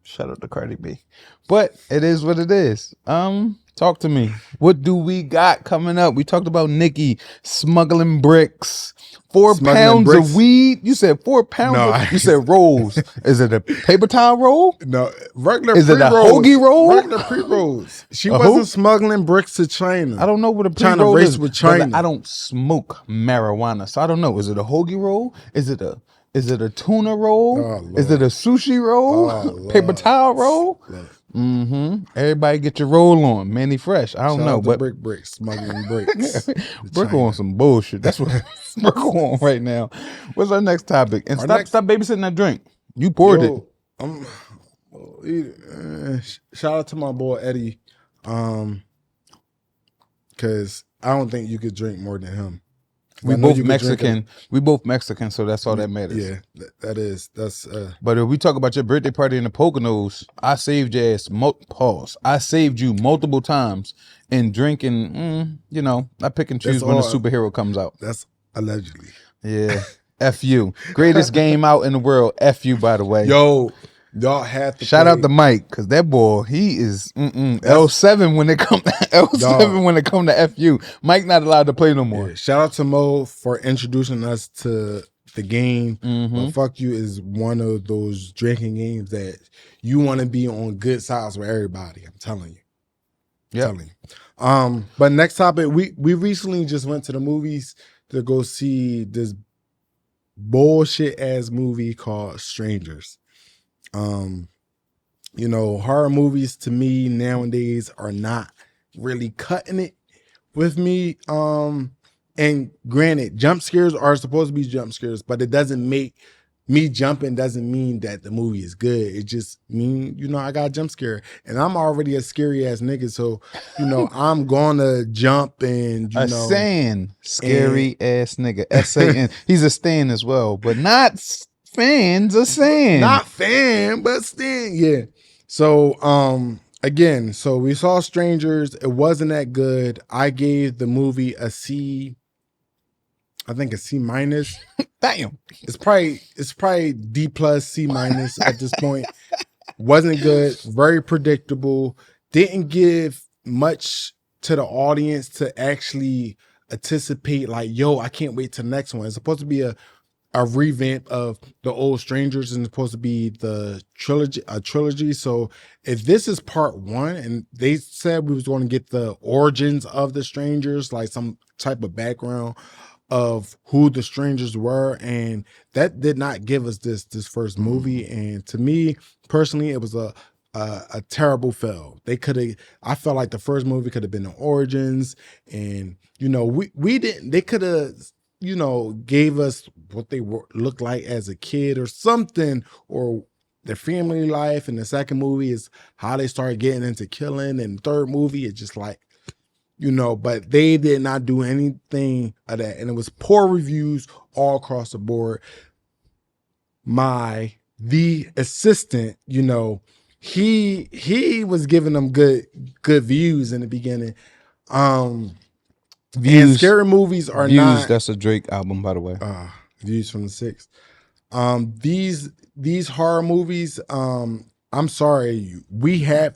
shout out to Cardi B. But it is what it is. Talk to me. What do we got coming up? We talked about Nikki smuggling bricks. 4 Smuggling pounds bricks? of weed. You said 4 pounds. No, You said rolls. Is it a paper towel roll? No, regular Is it a pre-rolls. hoagie roll? Regular pre-rolls. She A wasn't who? smuggling bricks to China. I don't know what a Trying to pre-roll race is. with Brother, China. I don't smoke marijuana, so I don't know. Is it a hoagie roll? Is it a tuna roll? Oh, Is it a sushi roll? Oh, Paper Lord. towel roll? Look, Everybody get your roll on. Manny Fresh. I don't shout know, out to but Bricks smuggling bricks. to Brick China. on some bullshit. That's what Brick on right now. What's our next topic? And Our stop next- babysitting that drink. You poured it. Yo, shout out to my boy Eddie, because I don't think you could drink more than him. We I know both you could drink Mexican. We both Mexican, so that's all that matters. Yeah, that's But if we talk about your birthday party in the Poconos, I saved your ass. Pause. I saved you multiple times in drinking. You know, I pick and choose That's when a all- superhero comes out. that's allegedly. Yeah. F you. Greatest game out in the world. F you, by the way. Yo, y'all have to Shout play. out to Mike, because that boy, he is L7 when it come to L7 Dog. when it come to FU. Mike not allowed to play no more. Yeah, shout out to Mo for introducing us to the game. Mm-hmm. But fuck you is one of those drinking games that you want to be on good sides with everybody. I'm telling you. Yep. Telling you. But next topic, we recently just went to the movies to go see this bullshit ass movie called Strangers. You know, horror movies to me nowadays are not really cutting it with me. And granted, jump scares are supposed to be jump scares, but it doesn't make me jumping doesn't mean that the movie is good. It just mean, you know, I got a jump scare and I'm already a scary ass nigga. So, you know, I'm gonna jump and, you A know. Stan. Scary ass nigga. S-A-N. He's a Stan as well, but not fans of Stan. Not fan, but Stan. Yeah. So, again, so we saw Strangers. It wasn't that good. I gave the movie a C. I think a C minus. Damn. It's probably D plus C minus at this point. Wasn't good. Very predictable. Didn't give much to the audience to actually anticipate. Like, yo, I can't wait to the next one. It's supposed to be a revamp of the old Strangers and it's supposed to be the trilogy. So if this is part one and they said we was going to get the origins of the Strangers, like some type of background of who the Strangers were, and that did not give us this first movie. And to me personally, it was a terrible fail. They could have, I felt like the first movie could have been the origins, and you know, we didn't, they could have, you know, gave us what they looked like as a kid or something, or their family life. And the second movie is how they started getting into killing, and the third movie is just like, you know, but they did not do anything of that. And it was poor reviews all across the board. The assistant, you know, he was giving them good views in the beginning. And scary movies are Views, not. that's a Drake album, by the way. Views from the 6th. These horror movies, I'm sorry,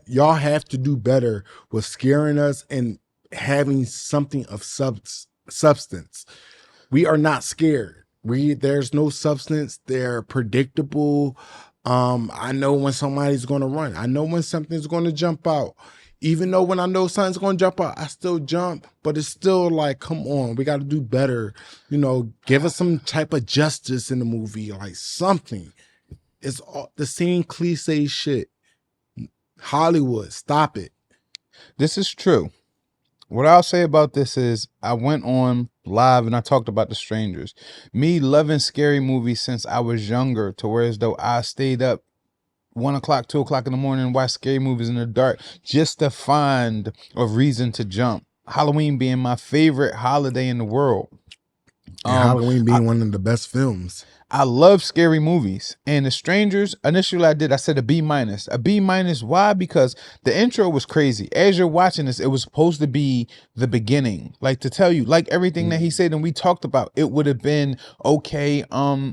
y'all have to do better with scaring us and having something of substance. We are not scared. There's no substance. They're predictable. I know when somebody's going to run. I know when something's going to jump out. Even though when I know something's going to jump out, I still jump, but it's still like, come on, we got to do better. You know, give us some type of justice in the movie, like something. It's all the same cliche shit. Hollywood, stop it. This is true. What I'll say about this is I went on live and I talked about The Strangers. Me loving scary movies since I was younger, to where as though I stayed up 1 o'clock, 2 o'clock in the morning and watch scary movies in the dark just to find a reason to jump. Halloween being my favorite holiday in the world. And Halloween being one of the best films. I love scary movies. And The Strangers, initially I said a B minus. A B minus, why? Because the intro was crazy. As you're watching this, it was supposed to be the beginning. Like, to tell you, like everything that he said and we talked about, it would have been, okay,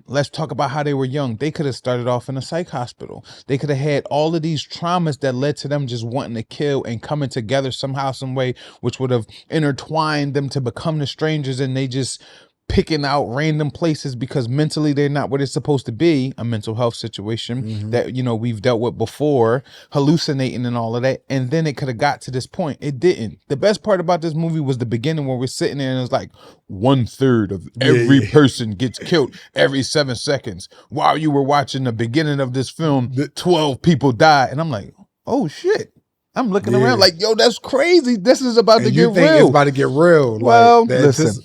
let's talk about how they were young. They could have started off in a psych hospital. They could have had all of these traumas that led to them just wanting to kill and coming together somehow, some way, which would have intertwined them to become the strangers, and they just picking out random places because mentally they're not where they're supposed to be, a mental health situation that, you know, we've dealt with before, hallucinating and all of that. And then it could have got to this point. It didn't. The best part about this movie was the beginning where we're sitting there and it's like 1/3 of every person gets killed every 7 seconds. While you were watching the beginning of this film, 12 people die. And I'm like, oh shit. I'm looking around like, yo, that's crazy. This is about to get real. It's about to get real. Well, listen.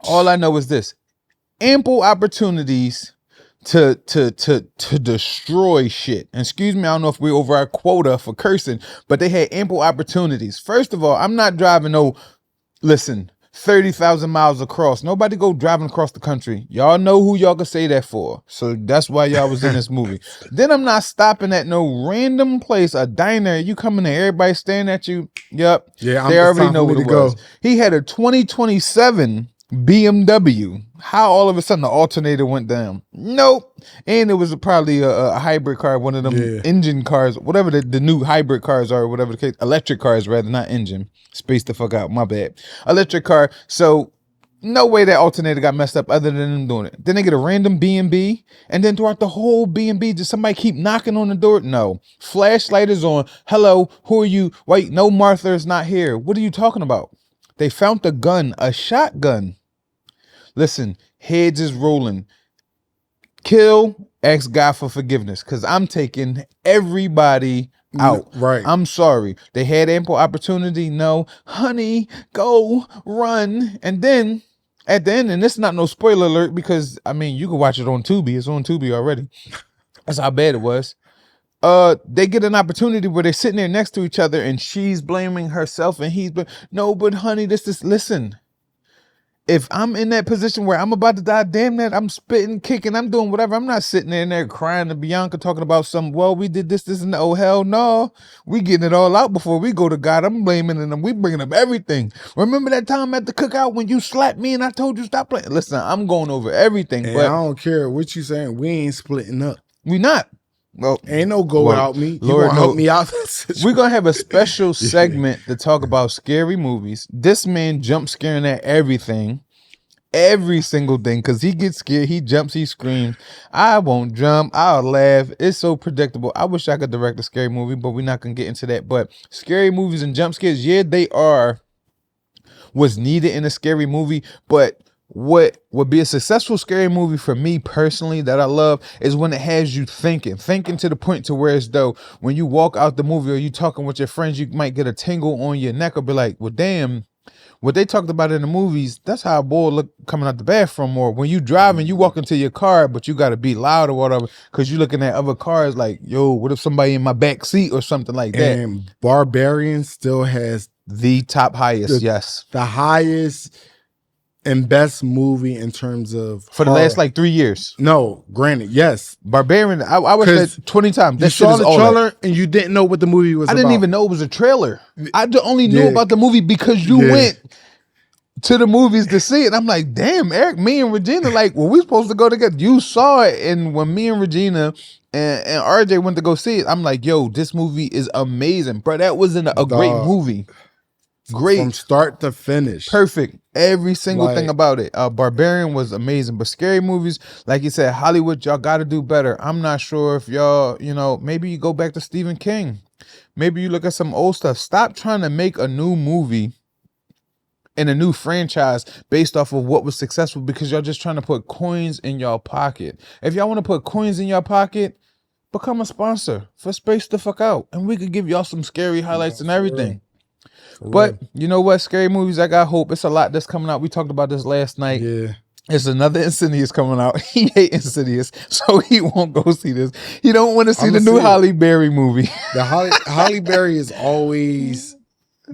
All I know is this: ample opportunities to destroy shit. And excuse me, I don't know if we're over our quota for cursing, but they had ample opportunities. First of all, I'm not driving 30,000 miles across. Nobody go driving across the country. Y'all know who y'all can say that for. So that's why y'all was in this movie. Then I'm not stopping at no random place, a diner. You come in there, everybody staring at you. Yep. Yeah, they already know what it was. He had a 2027 BMW. How all of a sudden the alternator went down? Nope. And it was probably a hybrid car, one of them engine cars, whatever the new hybrid cars are, whatever the case, electric cars rather, not engine. Space the fuck out, my bad. Electric car. So no way that alternator got messed up other than them doing it. Then they get a random B&B, and then throughout the whole B&B, does somebody keep knocking on the door? No. Flashlight is on. Hello, who are you? Wait, no, Martha is not here. What are you talking about? They found a gun, a shotgun. Listen, heads is rolling. Kill, ask God for forgiveness, because I'm taking everybody out. Right. I'm sorry. They had ample opportunity. No, honey, go, run. And then at the end, and this is not no spoiler alert, because I mean, you can watch it on Tubi. It's on Tubi already. That's how bad it was. They get an opportunity where they're sitting there next to each other and she's blaming herself and he's no, but honey, listen, if I'm in that position where I'm about to die, damn that, I'm spitting, kicking, I'm doing whatever. I'm not sitting there crying to Bianca talking about we did this, and oh hell no. We getting it all out before we go to God. I'm blaming them. We bringing up everything. Remember that time at the cookout when you slapped me and I told you stop playing? Listen, I'm going over everything. And but I don't care what you saying. We ain't splitting up. We not. Well, ain't no go without me. You Lord, gonna help me out? We're gonna have a special segment to talk about scary movies. This man jump scaring at everything, every single thing, because he gets scared, he jumps, he screams. I won't jump, I'll laugh. It's so predictable. I wish I could direct a scary movie, but we're not gonna get into that. But scary movies and jump scares, yeah, they are what's needed in a scary movie, but what would be a successful scary movie for me personally that I love is when it has you thinking to the point to where as though when you walk out the movie or you talking with your friends, you might get a tingle on your neck or be like, well, damn, what they talked about in the movies, that's how a boy look coming out the bathroom. Or when you driving, you walk into your car, but you got to be loud or whatever because you're looking at other cars like, yo, what if somebody in my back seat or something like that? And Barbarian still has the top highest, the highest and best movie in terms of for the last like 3 years. No, granted, yes. Barbarian, I watched that 20 times. That you shit saw is the trailer and you didn't know what the movie was about. I didn't even know it was a trailer. I only knew about the movie because you went to the movies to see it. I'm like, damn, Eric, me and Regina, like, well, we supposed to go together. You saw it, and when me and Regina and RJ went to go see it, I'm like, yo, this movie is amazing. Bro, that wasn't a great movie. Great. From start to finish. Perfect. Every single thing about it. Barbarian was amazing. But scary movies, like you said, Hollywood, y'all got to do better. I'm not sure if y'all, maybe you go back to Stephen King. Maybe you look at some old stuff. Stop trying to make a new movie and a new franchise based off of what was successful because y'all just trying to put coins in y'all pocket. If y'all want to put coins in your pocket, become a sponsor for Space Da Fcuk Out. And we could give y'all some scary highlights and everything. But you know what? Scary movies, I got hope. It's a lot that's coming out. We talked about this last night. Yeah. It's another Insidious coming out. He hate Insidious, so he won't go see this. He don't want to see the new Halle Berry movie. The Halle Berry is always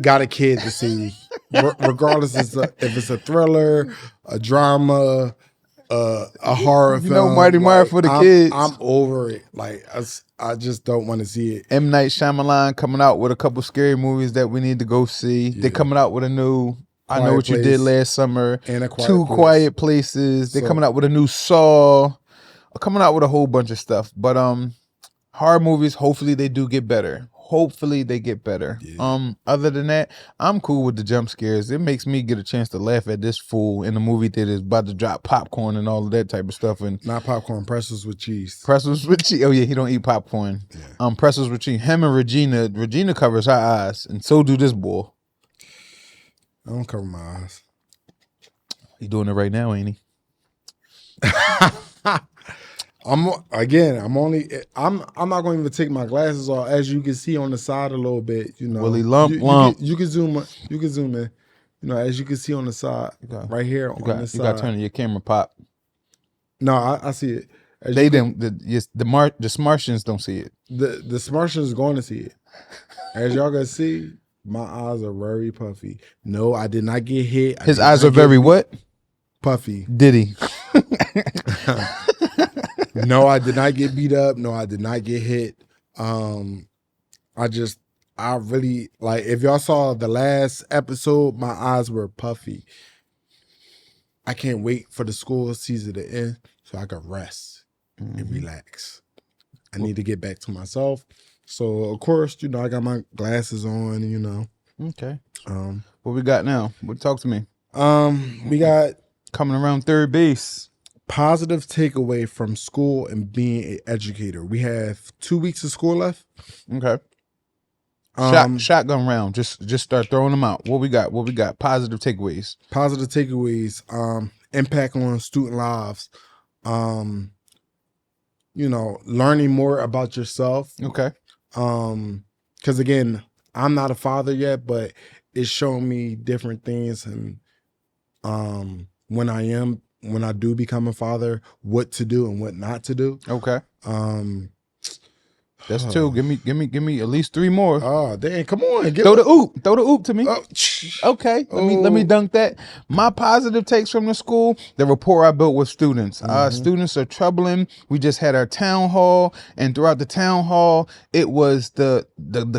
got a kid to see, regardless if it's a thriller, a drama, a horror You know, film. Marty Meyer for the kids. I'm over it. Like I just don't want to see it. M. Night Shyamalan coming out with a couple scary movies that we need to go see. Yeah. They're coming out with a new I Know Quiet What You Did Place Last Summer. and a Quiet Two Place. Quiet Places. They're So- coming out with a new Saw. Coming out with a whole bunch of stuff. But horror movies, hopefully they do get better. Hopefully they get better. Yeah. Other than that, I'm cool with the jump scares. It makes me get a chance to laugh at this fool in the movie theater about to drop popcorn and all of that type of stuff. And Not popcorn, pretzels with cheese. pretzels with cheese. Oh yeah, he don't eat popcorn. Yeah. Pretzels with cheese. Him and Regina covers her eyes, and so do this boy. I don't cover my eyes. He doing it right now, ain't he? I'm not going to even take my glasses off. As you can see on the side a little bit, you know. Willie lump. You can zoom in. You can zoom in. You know, as you can see on the side, right here on the You side. got to turn your camera pop. No, I see it. As They you didn't. The Smartians don't see it. The Smartians is going to see it. As y'all can see, my eyes are very puffy. No, I did not get hit. His eyes are very what? Puffy. Diddy. No, I did not get beat up. No, I did not get hit. I really, like, if y'all saw the last episode, my eyes were puffy. I can't wait for the school season to end so I can rest and relax. I need to get back to myself. So, of course, you know, I got my glasses on, you know. Okay. What we got now? Talk to me. We got Coming around third base. positive takeaway from school and being an educator. We have 2 weeks of school left. Okay. Um, Shotgun round. Just start throwing them out. What we got? Positive takeaways. Positive takeaways, impact on student lives, you know, learning more about yourself. Okay. Because again, I'm not a father yet, but it's showing me different things, and when I do become a father, what to do and what not to do. Okay. That's two. Give me at least three more. Oh, dang, come on. Throw the oop to me. Oh, Okay, let me dunk that. My positive takes from the school, the rapport I built with students. Students are troubling. We just had our town hall, and throughout the town hall, it was the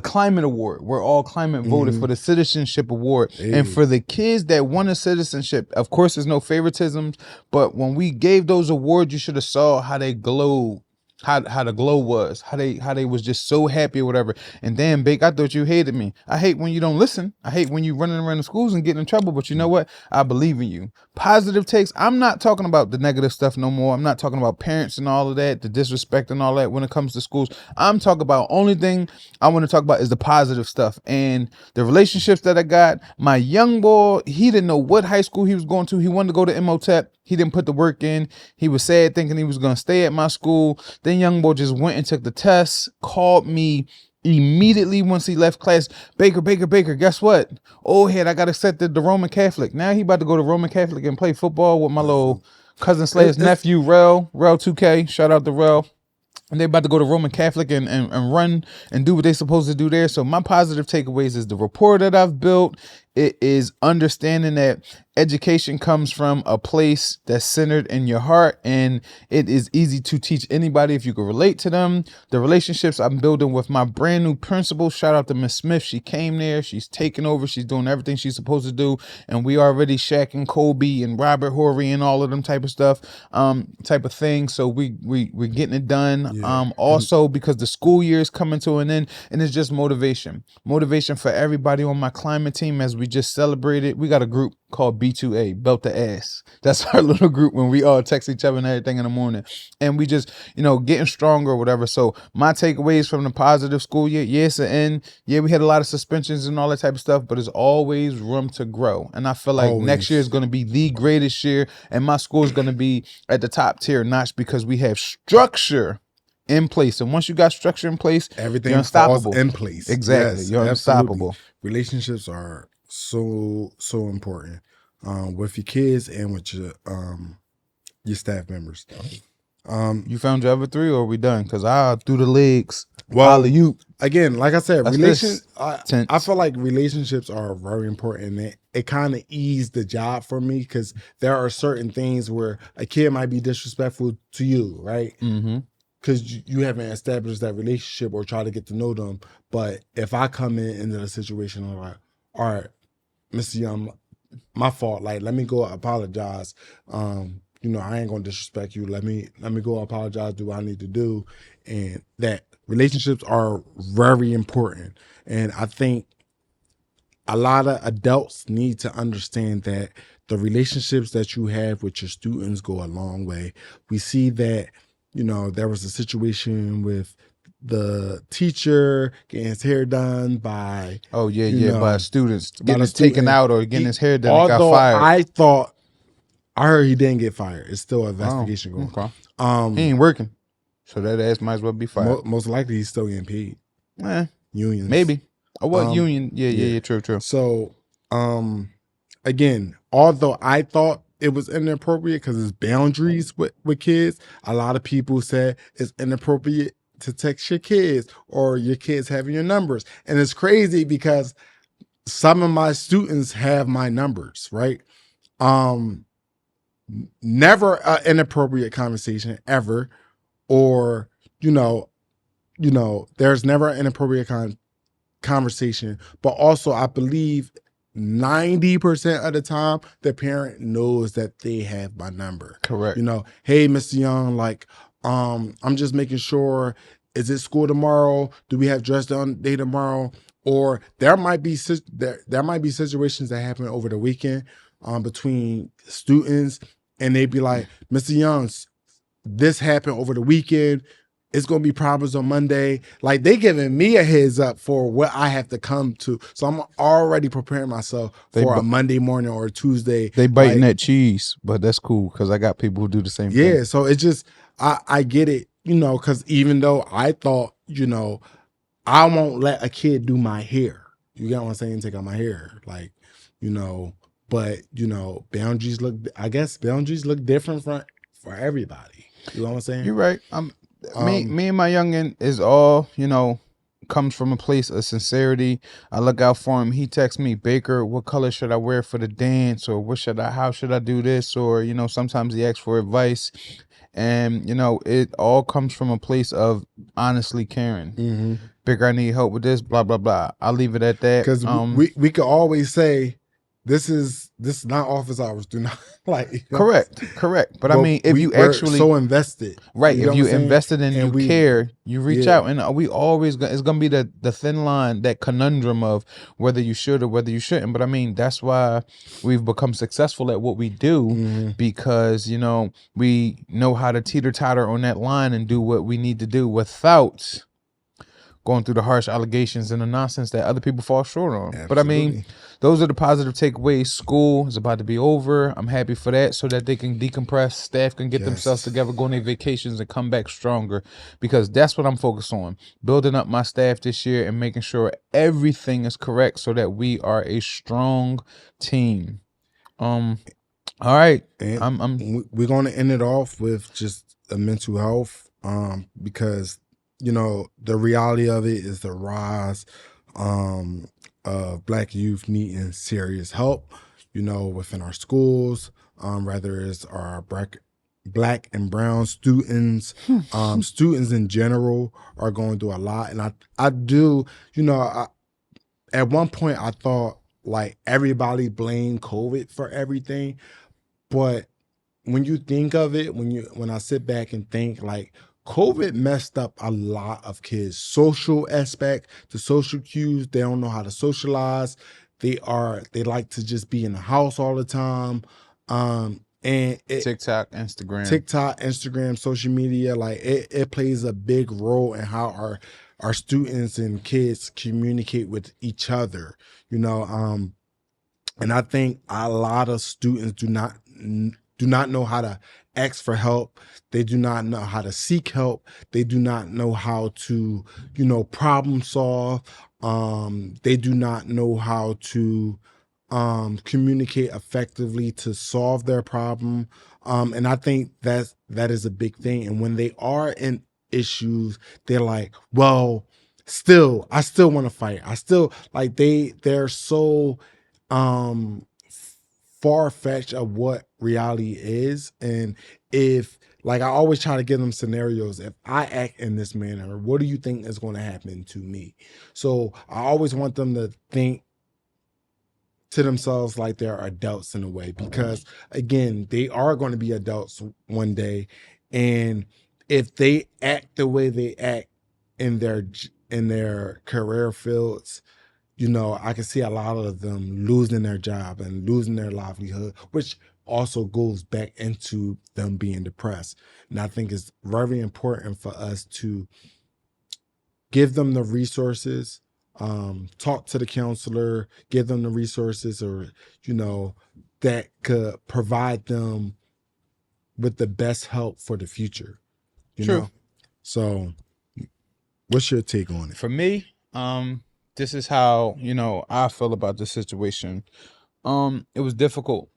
climate award. We're all climate voted for the citizenship award. And for the kids that won a citizenship, of course there's no favoritism, but when we gave those awards, you should have saw how they glowed. How the glow was, how they was just so happy or whatever. And damn, Bake, I thought you hated me. I hate when you don't listen. I hate when you running around the schools and getting in trouble. But you know what? I believe in you. Positive takes. I'm not talking about the negative stuff no more. I'm not talking about parents and all of that, the disrespect and all that when it comes to schools. I'm talking about only thing I want to talk about is the positive stuff and the relationships that I got. My young boy, he didn't know what high school he was going to. He wanted to go to Imhotep. He didn't put the work in. He was sad thinking he was going to stay at my school. Then young boy just went and took the test, called me immediately once he left class. Baker, guess what? Oh, head, I got accepted to Roman Catholic. Now he about to go to Roman Catholic and play football with my little cousin Slayer's nephew, Rel 2K. Shout out to Rel. And they about to go to Roman Catholic and run and do what they're supposed to do there. So my positive takeaways is the rapport that I've built. It is understanding that education comes from a place that's centered in your heart, and it is easy to teach anybody if you can relate to them. The relationships I'm building with my brand new principal, shout out to Miss Smith. She came there, she's taking over, she's doing everything she's supposed to do, and we already Shaq and Kobe and Robert Horry and all of them type of stuff, type of thing. So we're getting it done. Yeah. Also because the school year is coming to an end, and it's just motivation for everybody on my climate team. As we just celebrated, we got a group called B2A, Belt the Ass. That's our little group when we all text each other and everything in the morning, and we just, you know, getting stronger or whatever. So my takeaways from the positive school year, it's the end. Yeah, we had a lot of suspensions and all that type of stuff, but there's always room to grow. And I feel like next year is going to be the greatest year, and my school is going to be at the top tier notch because we have structure in place. And once you got structure in place, everything you're unstoppable. falls in place. Exactly. Yes, You're absolutely. unstoppable. Relationships are so important with your kids and with your staff members. You found your other three, or are we done? Because I threw the legs. Well, You. again, like I said, That's I tense. feel like relationships are very important. It kind of eased the job for me because there are certain things where a kid might be disrespectful to you, right? Mm-hmm. Because you haven't established that relationship or try to get to know them. But if I come into the situation, I'm like, all right, Mr. Young, my fault. Like, let me go apologize. I ain't gonna disrespect you. Let me go apologize. Do what I need to do, and that relationships are very important. And I think a lot of adults need to understand that the relationships that you have with your students go a long way. We see that, there was a situation with the teacher getting his hair done by, Oh yeah, by students by getting the it taken student. out or getting his hair done and got Although fired. I heard he didn't get fired. It's still an investigation going. Okay. He ain't working, so that ass might as well be fired. Most likely he's still getting paid. Unions. Maybe. Or what union? Yeah, true. So, again, although I thought it was inappropriate because it's boundaries with kids, a lot of people said it's inappropriate to text your kids or your kids having your numbers. And it's crazy because some of my students have my numbers, right? Never an inappropriate conversation ever, or there's never an inappropriate conversation, but also I believe 90% of the time the parent knows that they have my number. Correct. Hey, Mr. Young, like, I'm just making sure, is it school tomorrow? Do we have dress down day tomorrow? Or there might be situations that happen over the weekend between students, and they'd be like, Mr. Young, this happened over the weekend. It's going to be problems on Monday. Like, they giving me a heads up for what I have to come to. So I'm already preparing myself for a Monday morning or a Tuesday. They biting that cheese, but that's cool because I got people who do the same thing. Yeah, so it's just, I get it, because even though I thought, I won't let a kid do my hair. You get what I'm saying? Take out my hair. Like, but, boundaries look different for everybody. You know what I'm saying? You're right. Me and my youngin is all, comes from a place of sincerity. I look out for him. He texts me, Baker, what color should I wear for the dance? Or how should I do this? Or, sometimes he asks for advice. And, it all comes from a place of honestly caring. Mm-hmm. Baker, I need help with this, blah, blah, blah. I'll leave it at that. Because we could always say, this is not office hours. Do not correct. But I mean, if you actually so invested, right? If you invested and you care, you reach out, and we always it's gonna be the thin line, that conundrum of whether you should or whether you shouldn't. But I mean, that's why we've become successful at what we do, because we know how to teeter-totter on that line and do what we need to do without going through the harsh allegations and the nonsense that other people fall short on. Absolutely. But I mean, those are the positive takeaways. School is about to be over. I'm happy for that, so that they can decompress. Staff can get themselves together, go on their vacations, and come back stronger, because that's what I'm focused on. Building up my staff this year and making sure everything is correct so that we are a strong team. All right. And we're going to end it off with just a mental health, because the reality of it is the rise of Black youth needing serious help, within our schools, whether it's our Black and brown students, students in general are going through a lot. And I do, at one point I thought like everybody blamed COVID for everything, but when you think of it, when I sit back and think, like, COVID messed up a lot of kids' social aspect, the social cues. They don't know how to socialize. They like to just be in the house all the time. And TikTok, Instagram, social media, like it plays a big role in how our students and kids communicate with each other. And I think a lot of students do not know how to ask for help. They do not know how to seek help. They do not know how to, problem solve. They do not know how to communicate effectively to solve their problem. And I think that is a big thing. And when they are in issues, they're like, well, I still want to fight. I still like they're so far-fetched of what reality is. And if like I always try to give them scenarios, if I act in this manner, what do you think is going to happen to me? So I always want them to think to themselves like they're adults in a way, because again, they are going to be adults one day. And if they act the way they act in their career fields, I can see a lot of them losing their job and losing their livelihood, which also goes back into them being depressed. And I think it's very important for us to give them the resources, talk to the counselor, give them the resources, or that could provide them with the best help for the future. True. So what's your take on it? For me, this is how, I feel about the situation. It was difficult,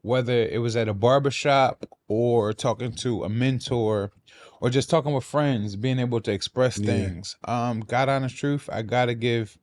whether it was at a barbershop or talking to a mentor or just talking with friends, being able to express things. God honest truth, I gotta give,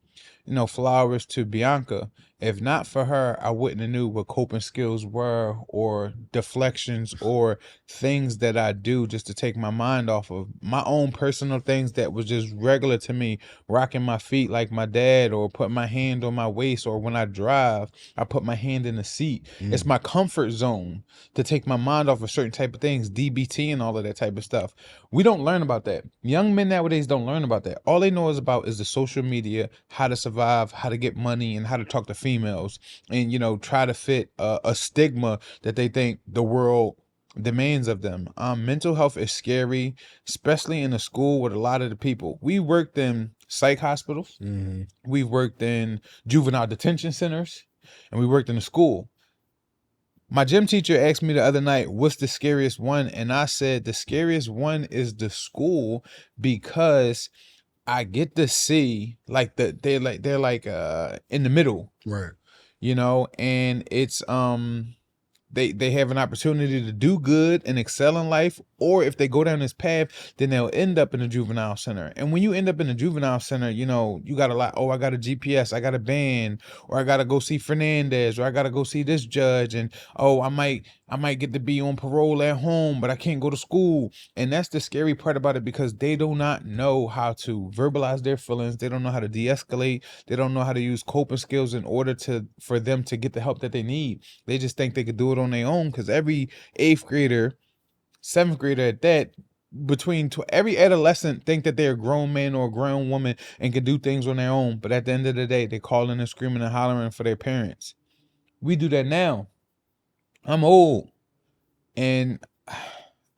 flowers to Bianca. If not for her, I wouldn't have knew what coping skills were, or deflections, or things that I do just to take my mind off of my own personal things that was just regular to me, rocking my feet like my dad, or put my hand on my waist, or when I drive, I put my hand in the seat. It's my comfort zone to take my mind off of certain type of things, DBT and all of that type of stuff. We don't learn about that. Young men nowadays don't learn about that. All they know is the social media, how to survive, how to get money, and how to talk to females, and try to fit a stigma that they think the world demands of them. Mental health is scary, especially in a school with a lot of the people. We worked in psych hospitals, we've worked in juvenile detention centers, and we worked in a school. My gym teacher asked me the other night, what's the scariest one? And I said, the scariest one is the school, because I get to see like they're like in the middle, Right. And it's they have an opportunity to do good and excel in life, or if they go down this path, then they'll end up in a juvenile center. And when you end up in a juvenile center, you got a lot. Oh, I got a GPS, I got a band, or I gotta go see Fernandez, or I gotta go see this judge, and oh, I might get to be on parole at home, but I can't go to school. And that's the scary part about it, because they do not know how to verbalize their feelings. They don't know how to de-escalate. They don't know how to use coping skills in order for them to get the help that they need. They just think they could do it on their own, because every 8th grader, 7th grader at that, every adolescent think that they're a grown man or a grown woman and can do things on their own. But at the end of the day, they calling and screaming and hollering for their parents. We do that now. I'm old, and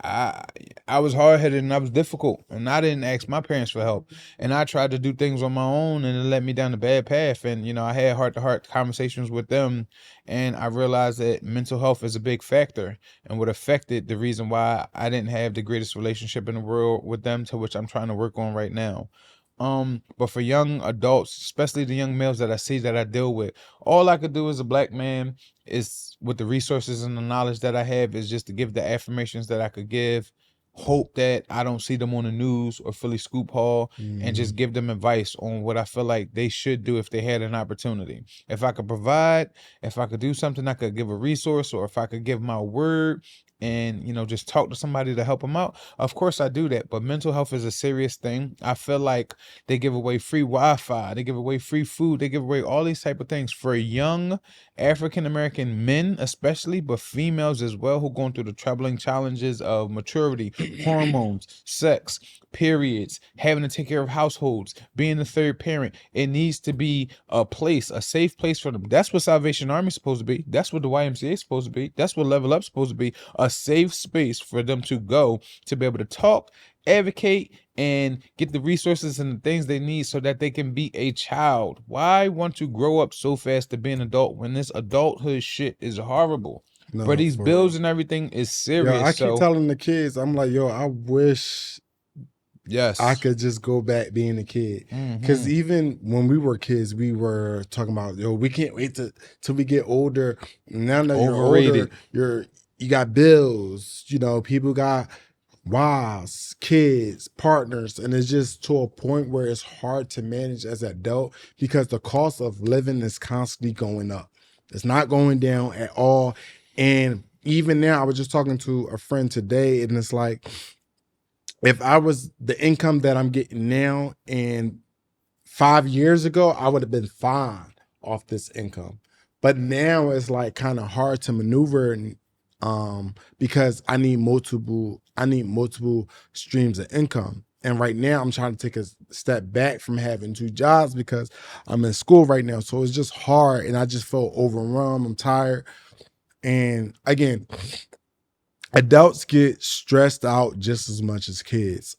I was hard-headed, and I was difficult, and I didn't ask my parents for help, and I tried to do things on my own, and it led me down the bad path. And I had heart-to-heart conversations with them, and I realized that mental health is a big factor, and what affected the reason why I didn't have the greatest relationship in the world with them, to which I'm trying to work on right now. But for young adults, especially the young males that I see, that I deal with, all I could do as a black man is, with the resources and the knowledge that I have, is just to give the affirmations that I could give, hope that I don't see them on the news or Philly Scoop Hall, and just give them advice on what I feel like they should do if they had an opportunity. If I could provide, if I could do something, I could give a resource, or if I could give my word and just talk to somebody to help them out, of course I do that. But mental health is a serious thing. I feel like they give away free Wi-Fi, they give away free food, they give away all these type of things for young African American men especially, but females as well, who going through the troubling challenges of maturity, hormones, sex, periods, having to take care of households, being the third parent. It needs to be a safe place for them. That's what Salvation Army is supposed to be. That's what the YMCA is supposed to be. That's what Level Up is supposed to be. A safe space for them to go, to be able to talk, advocate, and get the resources and the things they need so that they can be a child. Why want to grow up so fast to be an adult when this adulthood shit is horrible? No, but these bills and everything is serious. I keep telling the kids, I'm like, yo, I wish Yes. I could just go back being a kid. Because even when we were kids, we were talking about, yo, we can't wait till we get older. Now that you're older, you got bills. You know, people got wives, kids, partners, and it's just to a point where it's hard to manage as an adult because the cost of living is constantly going up. It's not going down at all. And even now, I was just talking to a friend today, and it's like, if I was the income that I'm getting now and 5 years ago, I would have been fine off this income. But now it's like kind of hard to maneuver and because I need multiple streams of income. And right now I'm trying to take a step back from having 2 jobs because I'm in school right now. So it's just hard and I just feel overwhelmed. I'm tired. And again, adults get stressed out just as much as kids.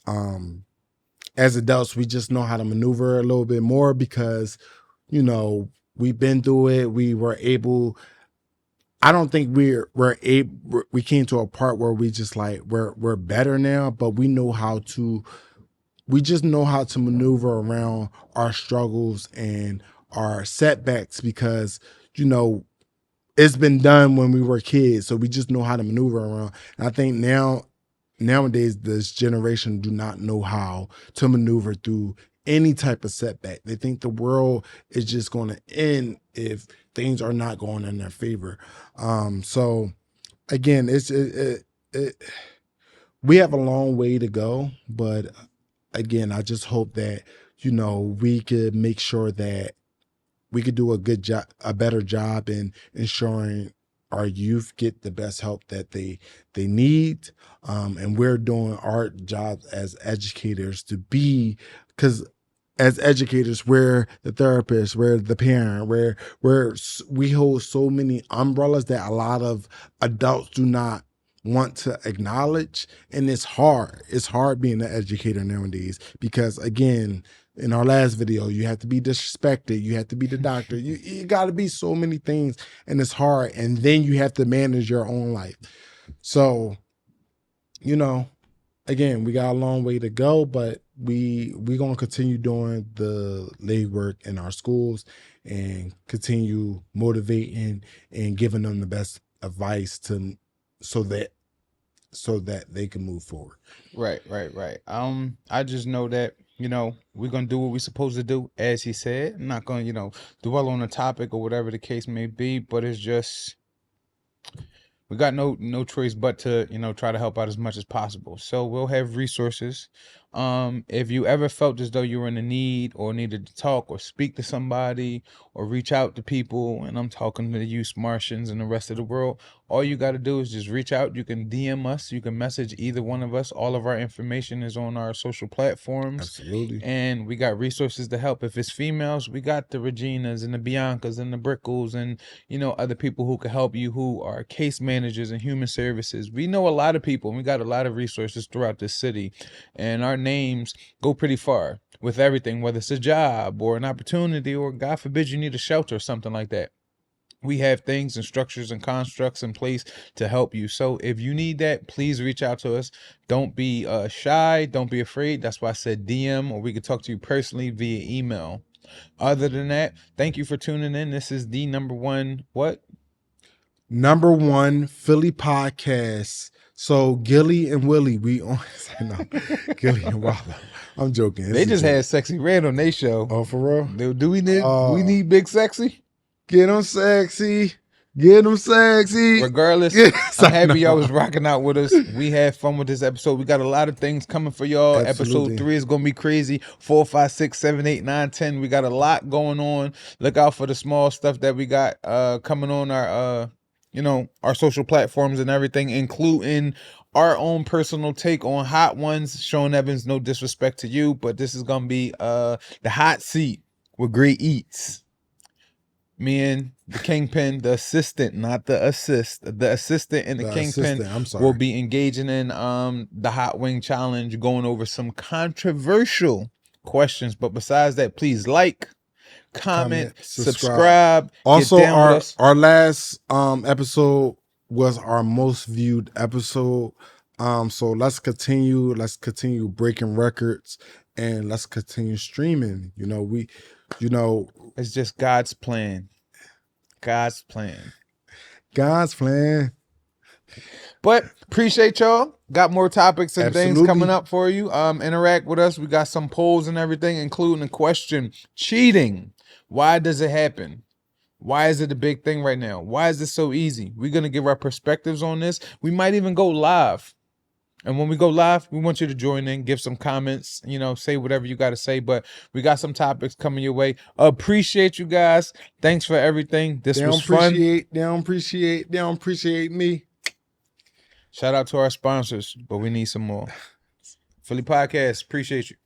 As adults, we just know how to maneuver a little bit more because, you know, we've been through it. We were able. I don't think we came to a part where we just like we're better now, but we know how to. We just know how to maneuver around our struggles and our setbacks because, you know, it's been done when we were kids, so we just know how to maneuver around. And I think nowadays this generation do not know how to maneuver through any type of setback. They think the world is just going to end if things are not going in their favor. So again, we have a long way to go, but again, I just hope that, you know, we could make sure that we could do a better job in ensuring our youth get the best help that they need. And we're doing our job as educators to be, because as educators, we're the therapist, we're the parent, we hold so many umbrellas that a lot of adults do not want to acknowledge. And it's hard being an educator nowadays because, again, in our last video, you have to be disrespected, you have to be the doctor, you got to be so many things, and it's hard. And then you have to manage your own life. So, you know, again, we got a long way to go, but we're going to continue doing the legwork in our schools and continue motivating and giving them the best advice so that they can move forward. Right. I just know that, you know, we're going to do what we're supposed to do, as he said. I'm not going to, you know, dwell on the topic or whatever the case may be, but it's just, we got no choice but to, you know, try to help out as much as possible. So we'll have resources. If you ever felt as though you were in a need or needed to talk or speak to somebody or reach out to people, and I'm talking to you Smartians and the rest of the world, all you got to do is just reach out. You can DM us, you can message either one of us. All of our information is on our social platforms. Absolutely. And we got resources to help. If it's females, we got the Reginas and the Biancas and the Brickles and, you know, other people who can help you, who are case managers and human services. We know a lot of people, and we got a lot of resources throughout the city, and our names go pretty far with everything, whether it's a job or an opportunity, or God forbid you need a shelter or something like that. We have things and structures and constructs in place to help you. So if you need that, please reach out to us. Don't be shy. Don't be afraid. That's why I said DM, or we could talk to you personally via email. Other than that, thank you for tuning in. This is the number one Philly podcast. So Gilly and Willie, we on no, Gilly and Wallow. I'm joking. They just had Sexy Red on their show. Oh, for real? Do we need Big Sexy? Get them sexy. Get them sexy. Regardless, I'm happy y'all was rocking out with us. We had fun with this episode. We got a lot of things coming for y'all. Absolutely. Episode 3 is going to be crazy. 4, 5, 6, 7, 8, 9, 10. We got a lot going on. Look out for the small stuff that we got coming on our our social platforms and everything, including our own personal take on Hot Ones. Sean Evans, no disrespect to you, but this is going to be the hot seat with great eats. Me and the Kingpin, the assistant, not the assist, the assistant and the Kingpin will be engaging in the Hot Wing Challenge, going over some controversial questions. But besides that, please like, comment, subscribe. Also, our last episode was our most viewed episode. So let's continue breaking records, and let's continue streaming. It's just God's plan. God's plan. God's plan. But appreciate y'all. Got more topics and things Absolutely. coming up for you. Interact with us. We got some polls and everything, including the question: cheating. Why does it happen? Why is it a big thing right now? Why is it so easy? We're gonna give our perspectives on this. We might even go live. And when we go live, we want you to join in, give some comments, say whatever you got to say. But we got some topics coming your way. Appreciate you guys. Thanks for everything. This was fun. They don't appreciate me. Shout out to our sponsors, but we need some more. Philly Podcast, appreciate you.